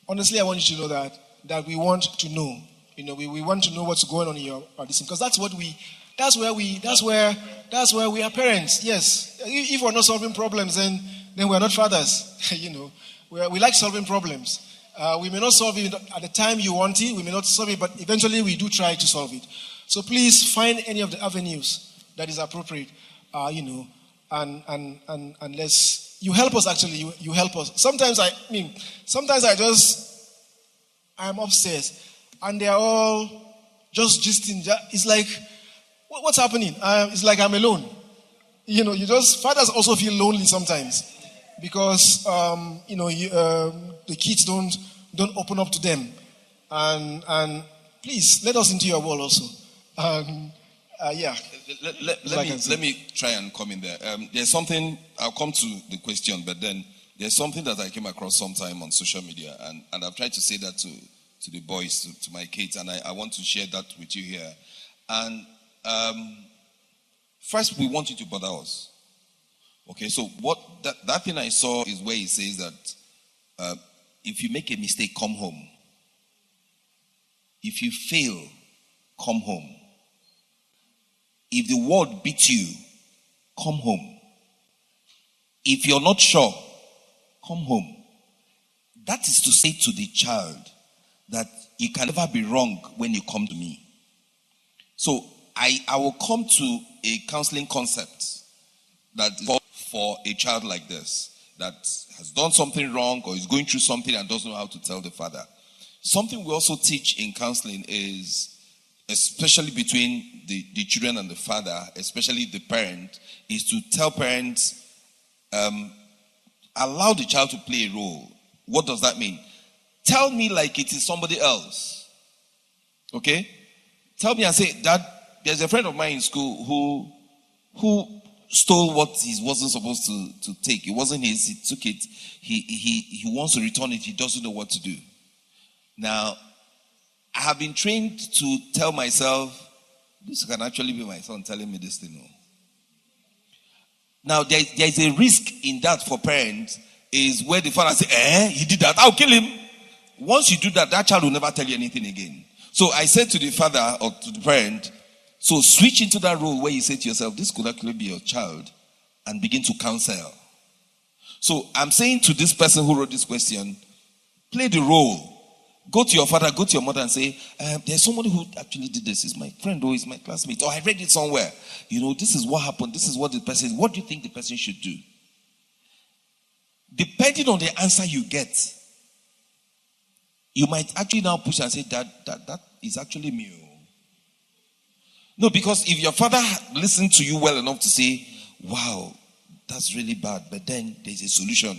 honestly, I want you to know that we want to know. We want to know what's going on in your life, because that's where we are parents. Yes. If we're not solving problems, then we're not fathers. We like solving problems. We may not solve it at the time you want it. We may not solve it, but eventually we do try to solve it. So please find any of the avenues that is appropriate, and let's, you help us actually, you help us. Sometimes I'm upstairs and they're all just gisting. It's like, what's happening? It's like I'm alone. Fathers also feel lonely sometimes because, the kids don't open up to them. And please, let us into your world also. Let me try and come in there. There's something, I'll come to the question, but then there's something that I came across sometime on social media, and I've tried to say that to the boys, to my kids, and I want to share that with you here. And first, we want you to bother us. Okay, so what that thing I saw is where he says that if you make a mistake, come home. If you fail, come home. If the world beats you, come home. If you're not sure, come home. That is to say to the child that you can never be wrong when you come to me. So I will come to a counseling concept that is for a child like this that has done something wrong or is going through something and doesn't know how to tell the father. Something we also teach in counseling is, especially between the children and the father, especially the parent, is to tell parents, allow the child to play a role. What does that mean? Tell me like it is somebody else. Okay? Tell me and say, Dad, there's a friend of mine in school who stole what he wasn't supposed to take. It wasn't his, he took it. He wants to return it. He doesn't know what to do. Now, I have been trained to tell myself, this can actually be my son telling me this thing. Now, there is a risk in that for parents, is where the father says, he did that, I'll kill him. Once you do that, that child will never tell you anything again. So I said to the father or to the parent, so switch into that role where you say to yourself, this could actually be your child, and begin to counsel. So I'm saying to this person who wrote this question, play the role. Go to your father, go to your mother and say, there's somebody who actually did this. It's my friend or it's my classmate. Or I read it somewhere. This is what happened. This is what the person, what do you think the person should do? Depending on the answer you get, you might actually now push and say, that is actually me. No, because if your father listened to you well enough to say, wow, that's really bad, but then there's a solution,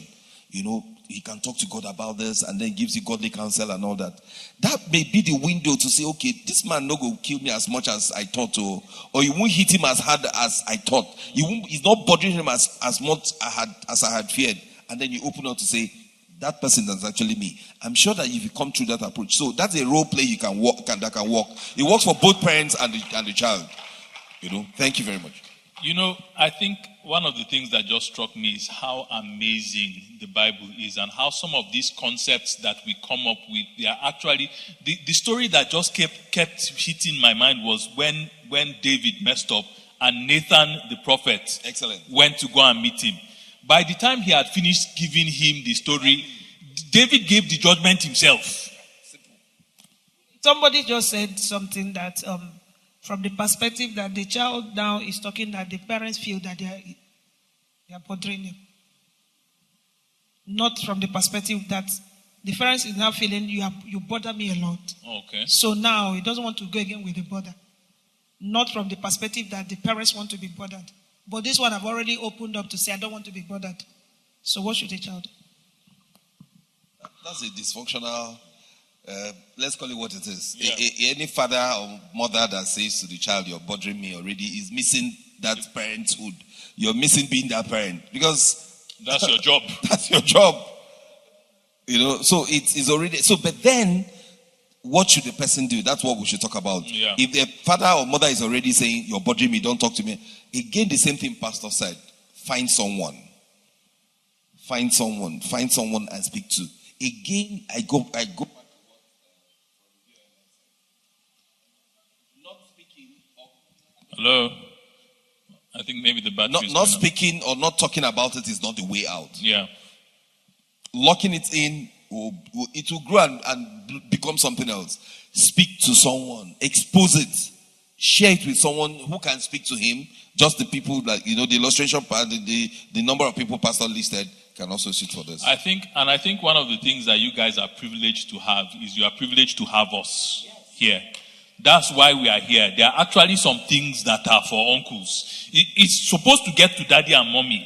he can talk to God about this and then gives you godly counsel and all that. That may be the window to say, okay, this man no go kill me as much as I thought, or you won't hit him as hard as I thought. It's not bothering him as much as I had feared. And then you open up to say, that person is actually me. I'm sure that if you come through that approach, so that's a role play that can work. It works for both parents and the child. Thank you very much. I think one of the things that just struck me is how amazing the Bible is, and how some of these concepts that we come up with, they are actually, the story that just kept hitting my mind was when David messed up and Nathan the prophet went to go and meet him. By the time he had finished giving him the story, David gave the judgment himself. Somebody just said something that from the perspective that the child now is talking that the parents feel that they are bothering him. Not from the perspective that the parents is now feeling you bother me a lot. Okay. So now he doesn't want to go again with the bother. Not from the perspective that the parents want to be bothered. But this one I've already opened up to say I don't want to be bothered. So what should a child do? That's a dysfunctional, let's call it what it is. Yeah. Any father or mother that says to the child, you're bothering me already, is missing that parenthood. You're missing being that parent. Because that's your job. That's your job. You know, so it's already, so, but then, what should the person do? That's what we should talk about. Yeah. If the father or mother is already saying, you're bothering me, don't talk to me. Again, the same thing Pastor said. Find someone and speak to. Again, I go back to what, not speaking or Hello? I think maybe the battery not speaking or not talking about it is not the way out. Yeah. Locking it in, it will grow and become something else. Speak to someone, expose it, share it with someone who can speak to him. Just the people that, the illustration part, the number of people Pastor listed can also sit for this. I think one of the things that you guys are privileged to have is you are privileged to have us here. That's why we are here. There are actually some things that are for uncles. It's supposed to get to daddy and mommy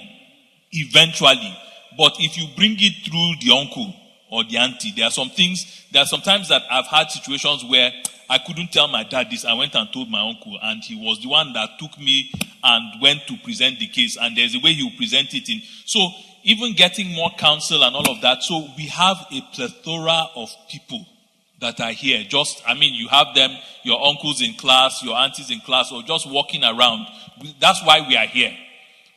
eventually. But if you bring it through the uncle or the auntie, there are sometimes that I've had situations where I couldn't tell my dad this. I went and told my uncle, and he was the one that took me and went to present the case. And there's a way he will present it in. So even getting more counsel and all of that. So we have a plethora of people that are here. You have them, your uncles in class, your aunties in class, or just walking around. That's why we are here.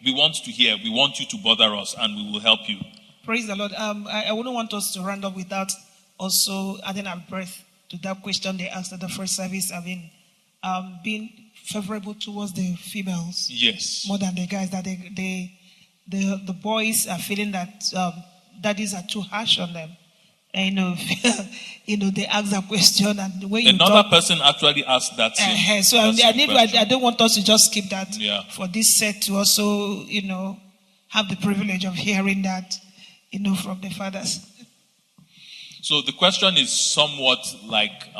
We want to hear. We want you to bother us, and we will help you. Praise the Lord. I wouldn't want us to round up without also adding our breath to that question they asked at the first service. Being favorable towards the females. Yes. More than the guys. That the boys are feeling that daddies are too harsh on them. And, they ask that question, and the way you another person actually asked that. So I don't want us to just skip that. Yeah. For this set to also, have the privilege of hearing that, from the fathers. So the question is somewhat like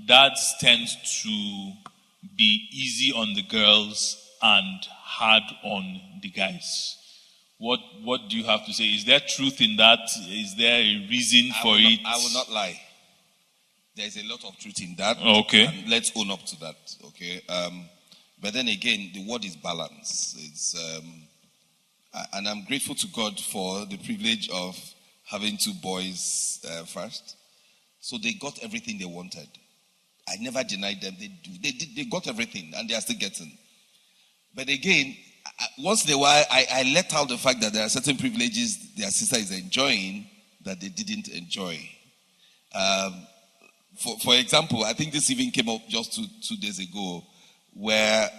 dads tend to be easy on the girls and hard on the guys. What do you have to say? Is there truth in that? Is there a reason for it? I will not lie. There's a lot of truth in that. Okay. And let's own up to that. Okay. But then again, the word is balance. And I'm grateful to God for the privilege of having two boys first. So they got everything they wanted. I never denied them. They got everything, and they are still getting. But again, once in a while, I let out the fact that there are certain privileges their sister is enjoying that they didn't enjoy. For example, I think this even came up just two days ago, where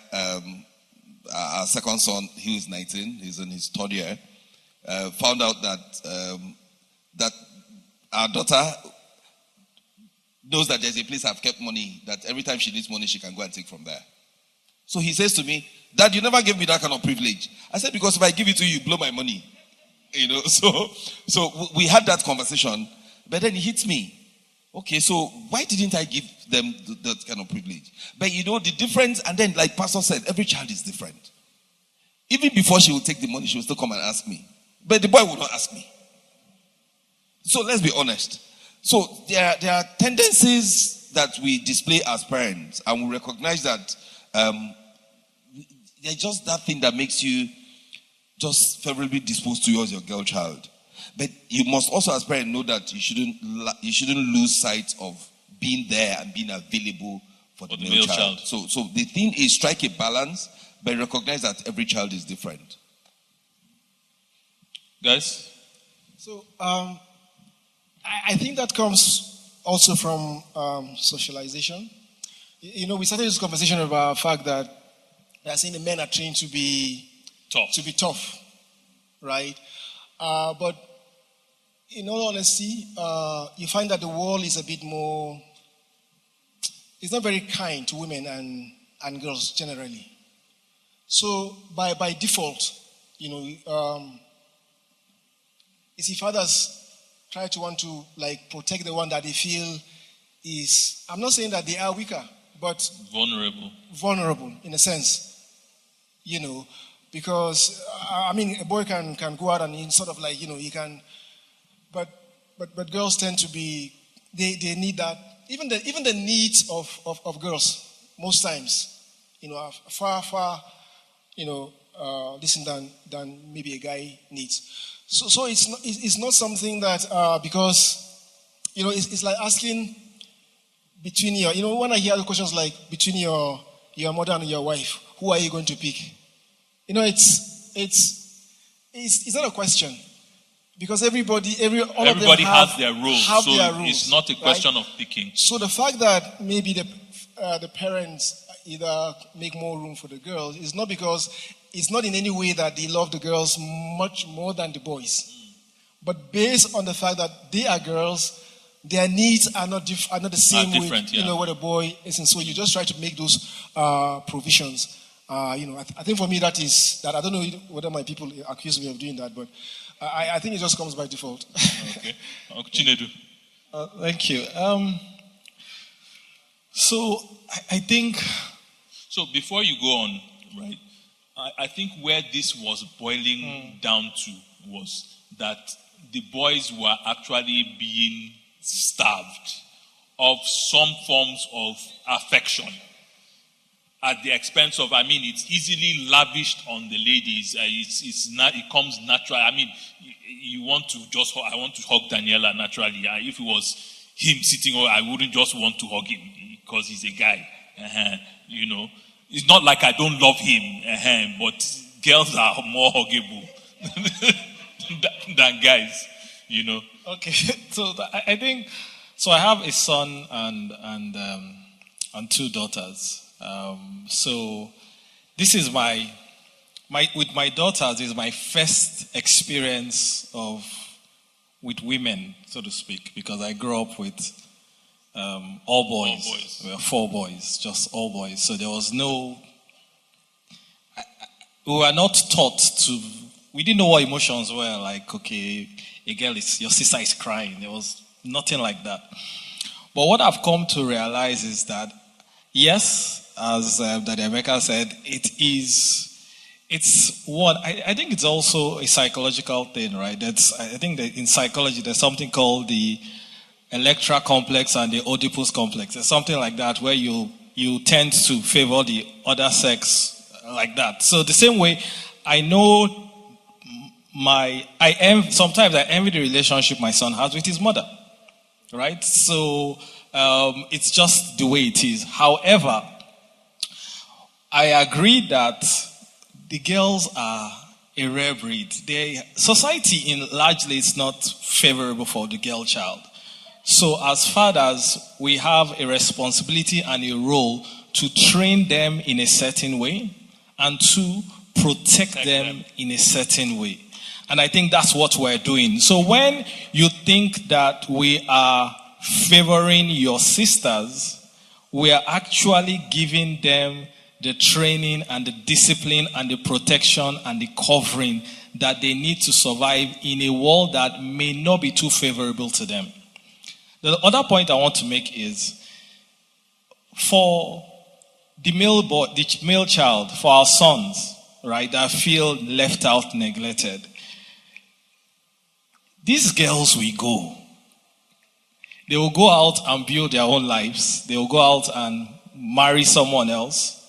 our second son, he was 19, he's in his third year, found out that our daughter knows that there's a place I've kept money, that every time she needs money, she can go and take from there. So he says to me, Dad, you never gave me that kind of privilege. I said, because if I give it to you, you blow my money. So we had that conversation, but then it hits me. Okay, so why didn't I give them that kind of privilege? But the difference, and then like Pastor said, every child is different. Even before she will take the money, she will still come and ask me. But the boy will not ask me. So let's be honest. So there are tendencies that we display as parents, and we recognize that there's just that thing that makes you just favorably disposed towards your girl child. But you must also, as parents, know that you shouldn't lose sight of being there and being available for the male child. So the thing is, strike a balance, but recognize that every child is different. Guys? So I think that comes also from socialization. We started this conversation about the fact that they are saying the men are trained to be tough, right? But in all honesty, you find that the world is a bit more is not very kind to women and girls generally. So by default, you see, fathers try to want to like protect the one that they feel is, I'm not saying that they are weaker, but vulnerable in a sense, because I mean a boy can go out and sort of like he can, but girls tend to be, they need that, even the needs of girls most times are far listen than maybe a guy needs. So it's not something that because it's like asking between your, when I hear the questions like between your mother and your wife, who are you going to pick? It's not a question, because everybody has their roles. So their roles, it's not a question of picking. So the fact that maybe the parents either make more room for the girls is not because it's not in any way that they love the girls much more than the boys, but based on the fact that they are girls, their needs are not the same way what a boy is, and so you just try to make those provisions. I think for me that I don't know whether my people accuse me of doing that, but I think it just comes by default. Okay, CHINEDU. Thank you. So I think. So before you go on, right? I think where this was boiling down to was that the boys were actually being starved of some forms of affection at the expense of, it's easily lavished on the ladies. It comes natural. You want to I want to hug Daniela naturally. If it was him sitting, I wouldn't just want to hug him because he's a guy. It's not like I don't love him, but girls are more huggable than guys, Okay, so I think, so I have a son and two daughters. So this is with my daughters is my first experience with women, so to speak, because I grew up with all boys. We were 4 boys, just all boys. So there was we were not taught we didn't know what emotions were. Like, okay, a girl your sister is crying. There was nothing like that. But what I've come to realize is that, yes, as EMEKA said, it's what, I think it's also a psychological thing, right? I think that in psychology, there's something called the Electra complex and the Oedipus complex. There's something like that where you tend to favor the other sex like that. So the same way, I know sometimes I envy the relationship my son has with his mother, right? So it's just the way it is. However, I agree that the girls are a rare breed. Society largely is not favorable for the girl child. So as fathers, we have a responsibility and a role to train them in a certain way and to protect them in a certain way. And I think that's what we're doing. So when you think that we are favoring your sisters, we are actually giving them the training and the discipline and the protection and the covering that they need to survive in a world that may not be too favorable to them. The other point I want to make is, for the male child, for our sons, right, that feel left out, neglected, these girls will go. They will go out and build their own lives. They will go out and marry someone else.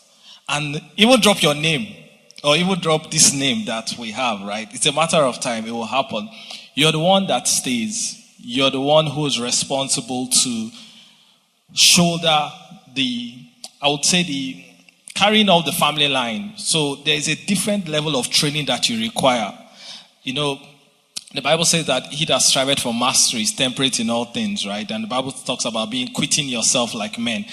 And even drop your name, or even drop this name that we have, right? It's a matter of time. It will happen. You're the one that stays. You're the one who is responsible to shoulder the carrying out the family line. So there's a different level of training that you require. The Bible says that he that striveth for mastery is temperate in all things, right? And the Bible talks about quitting yourself like men,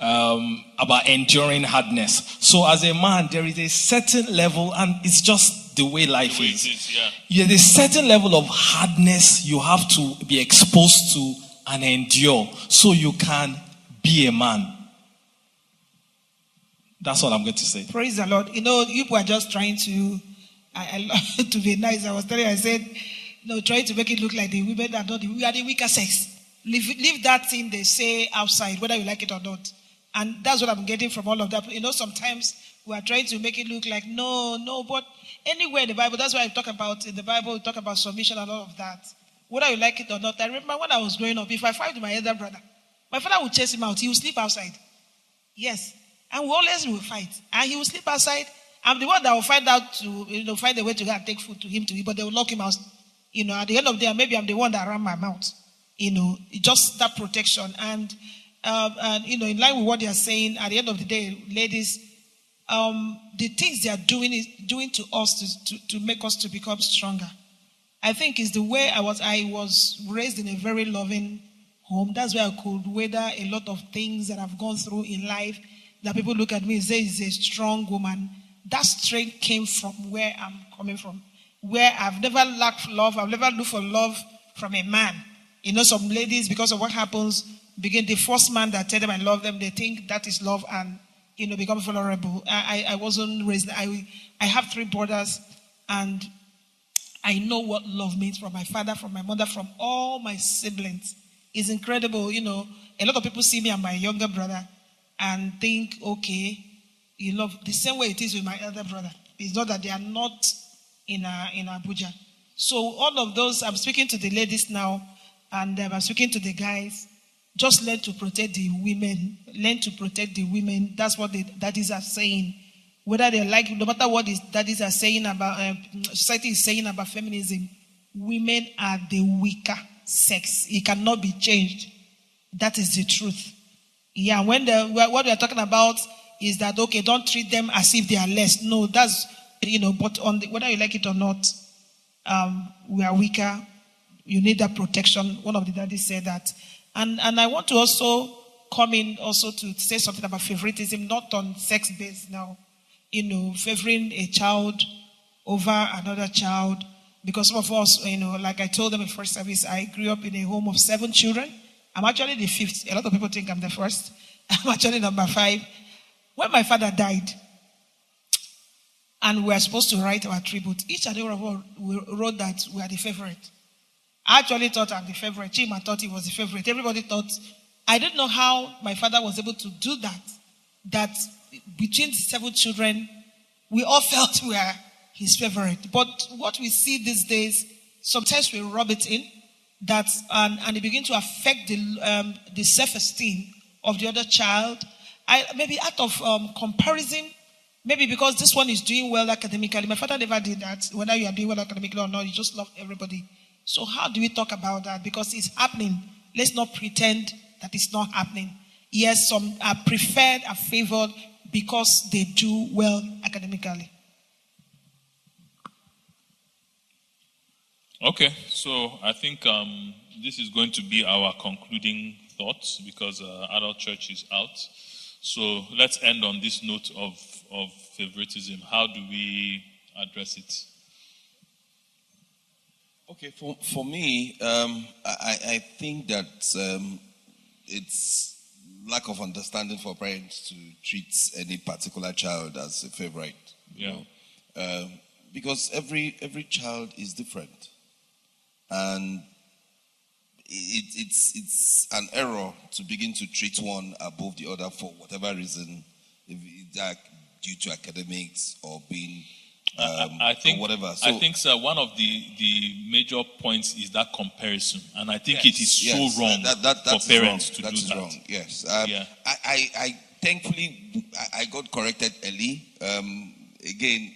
about enduring hardness. So as a man, there is a certain level, and it's just the way life is. There's a certain level of hardness you have to be exposed to and endure so you can be a man. That's all I'm going to say. Praise the Lord. You know, you were just trying to, I love to be nice. I was telling you, I said, trying to make it look like the women are not we are the weaker sex. Leave that thing they say outside, whether you like it or not. And that's what I'm getting from all of that. Sometimes we are trying to make it look like, no, but anywhere in the Bible, that's why I talk about, in the Bible, we talk about submission and all of that. Whether you like it or not. I remember when I was growing up, if I fight with my elder brother, my father would chase him out. He would sleep outside. Yes. And we always will fight. And he will sleep outside. I'm the one that will find out to, find a way to go and take food to him to eat, but they will lock him out. At the end of the day, maybe I'm the one that ran my mouth. Just that protection. And in line with what they are saying, at the end of the day, ladies, the things they are doing to us to make us to become stronger. I think is the way I was raised in a very loving home. That's where I could weather a lot of things that I've gone through in life. That people look at me and say, is a strong woman. That strength came from where I'm coming from. Where I've never lacked love. I've never looked for love from a man. Some ladies, because of what happens, begin the first man that tell them I love them, they think that is love and, become vulnerable. I wasn't raised. I have 3 brothers and I know what love means from my father, from my mother, from all my siblings. It's incredible. A lot of people see me and my younger brother and think, okay, love the same way it is with my elder brother. It's not that they are not in Abuja. So all of those, I'm speaking to the ladies now, and I'm speaking to the guys. Just learn to protect the women. Learn to protect the women. That's what the daddies are saying. Whether they like, no matter what the daddies are saying about, society is saying about feminism, women are the weaker sex. It cannot be changed. That is the truth. Yeah, what we are talking about is that, okay, don't treat them as if they are less. No, that's, but whether you like it or not, we are weaker. You need that protection. One of the daddies said that. And I want to also come in also to say something about favoritism, not on sex based now. Favoring a child over another child. Because some of us, like I told them in first service, I grew up in a home of 7 children. I'm actually the 5th. A lot of people think I'm the first. I'm actually number 5. When my father died, and we were supposed to write our tribute, each and every one wrote that we are the favorite. I actually thought I'm the favorite. Chima thought he was the favorite. Everybody thought. I didn't know how my father was able to do that. That between the 7 children, we all felt we are his favorite. But what we see these days, sometimes we rub it in, that and it begins to affect the self-esteem of the other child. Maybe out of comparison, maybe because this one is doing well academically. My father never did that. Whether you are doing well academically or not, you just love everybody. So how do we talk about that? Because it's happening. Let's not pretend that it's not happening. Yes, some are preferred, are favored because they do well academically. Okay, so I think this is going to be our concluding thoughts because adult church is out. So let's end on this note of favoritism. How do we address it? Okay, for me, I think that it's lack of understanding for parents to treat any particular child as a favorite. Yeah. Because every child is different, and it's an error to begin to treat one above the other for whatever reason, if it's due to academics or being. I think whatever. So, I think, sir, one of the major points is that comparison, and I think it is so wrong for parents to do that. Wrong. Yes. Yeah. I thankfully I got corrected early. Again,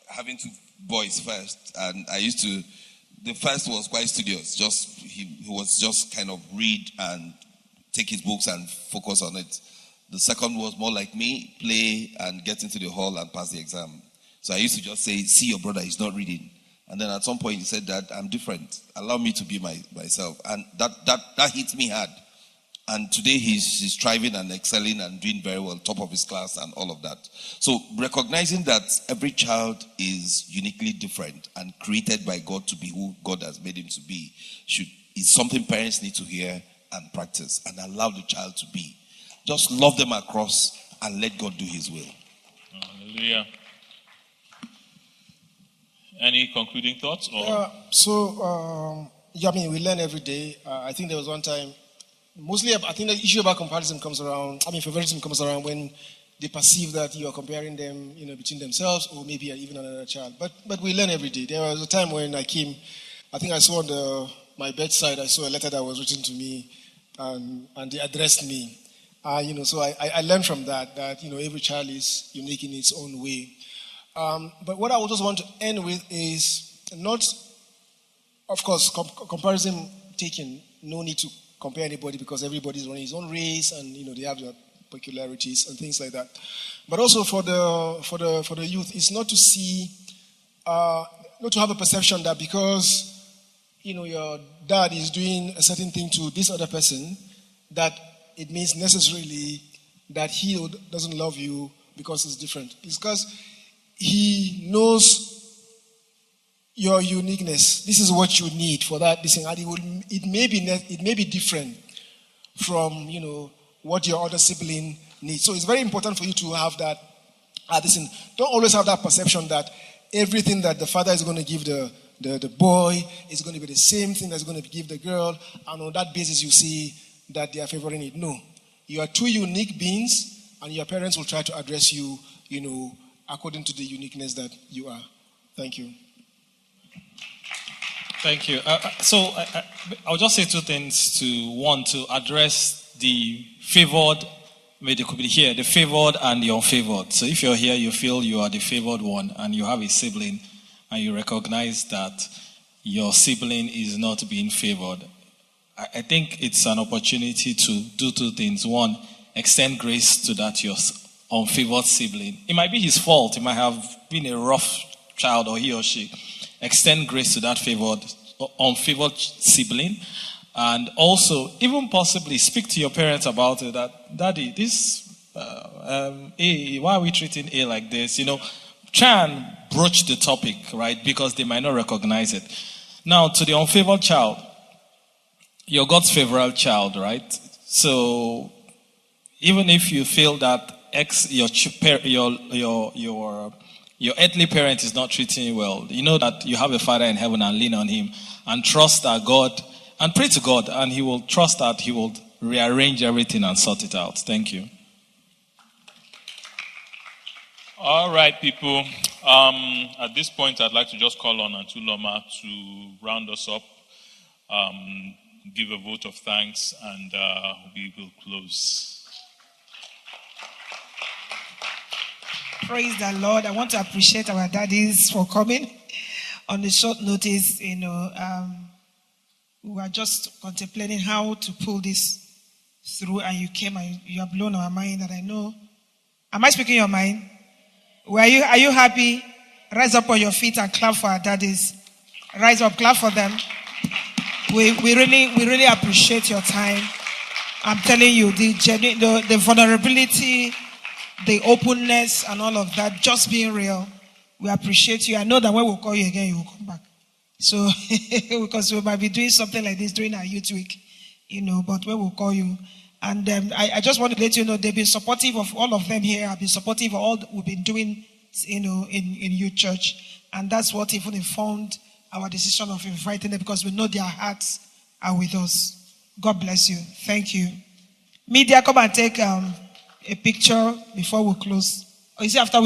having 2 boys first, and I used to. The first was quite studious. He was just kind of read and take his books and focus on it. The second was more like me, play and get into the hall and pass the exam. So I used to just say, see your brother, he's not reading. And then at some point he said that I'm different. Allow me to be myself. And that hits me hard. And today he's striving and excelling and doing very well, top of his class and all of that. So recognizing that every child is uniquely different and created by God to be who God has made him to be is something parents need to hear and practice and allow the child to be. Just love them across and let God do his will. Hallelujah. Any concluding thoughts? Or? I mean, we learn every day. I think there was one time, mostly, I think the issue about comparison comes around, favoritism comes around when they perceive that you are comparing them, between themselves or maybe even another child. But we learn every day. There was a time when I came, I think I saw on my bedside, I saw a letter that was written to me, and they addressed me. So I learned from that every child is unique in its own way. But what I would just want to end with is not, of course, comparison taken. No need to compare anybody because everybody's running his own race, and they have their peculiarities and things like that. But also for the youth, it's not to see, not to have a perception that because your dad is doing a certain thing to this other person, that it means necessarily that he doesn't love you because it's different. It's because he knows your uniqueness. This is what you need for that. It may be different from what your other sibling needs. So it's very important for you to have that. Don't always have that perception that everything that the father is going to give the boy is going to be the same thing that's going to give the girl, and on that basis you see that they are favoring it. No. You are two unique beings, and your parents will try to address you, according to the uniqueness that you are. Thank you. Thank you. I'll just say two things. One, to address the favored, maybe they could be here, the favored and the unfavored. So if you're here, you feel you are the favored one, and you have a sibling, and you recognize that your sibling is not being favored, I think it's an opportunity to do two things. One, extend grace to that your unfavored sibling. It might be his fault. It might have been a rough child, or he or she. Extend grace to that unfavored sibling. And also, even possibly speak to your parents about it, that, Daddy, why are we treating A like this? Try and broach the topic, right? Because they might not recognize it. Now, to the unfavored child, you're God's favorite child, right? So, even if you feel that your earthly parent is not treating you well, you know that you have a Father in heaven, and lean on him and trust that God, and pray to God, and he will trust that he will rearrange everything and sort it out. Thank you. All right, people. At this point, I'd like to just call on Antuloma to round us up, give a vote of thanks, and we will close. Praise the Lord. I want to appreciate our daddies for coming on the short notice. We were just contemplating how to pull this through, and you came and you have blown our mind. And I know, am I speaking your mind? Are you happy? Rise up on your feet and clap for our daddies. Rise up, clap for them. We really appreciate your time. I'm telling you, the vulnerability, the openness, and all of that, just being real. We appreciate you. I know that when we'll call you again, you will come back. So, because we might be doing something like this during our youth week, but when we'll call you. And I just want to let you know, they've been supportive of all of them here. I've been supportive of all that we've been doing, in youth church. And that's what even informed our decision of inviting them, because we know their hearts are with us. God bless you. Thank you. Media, come and take a picture before we close. Or is it after we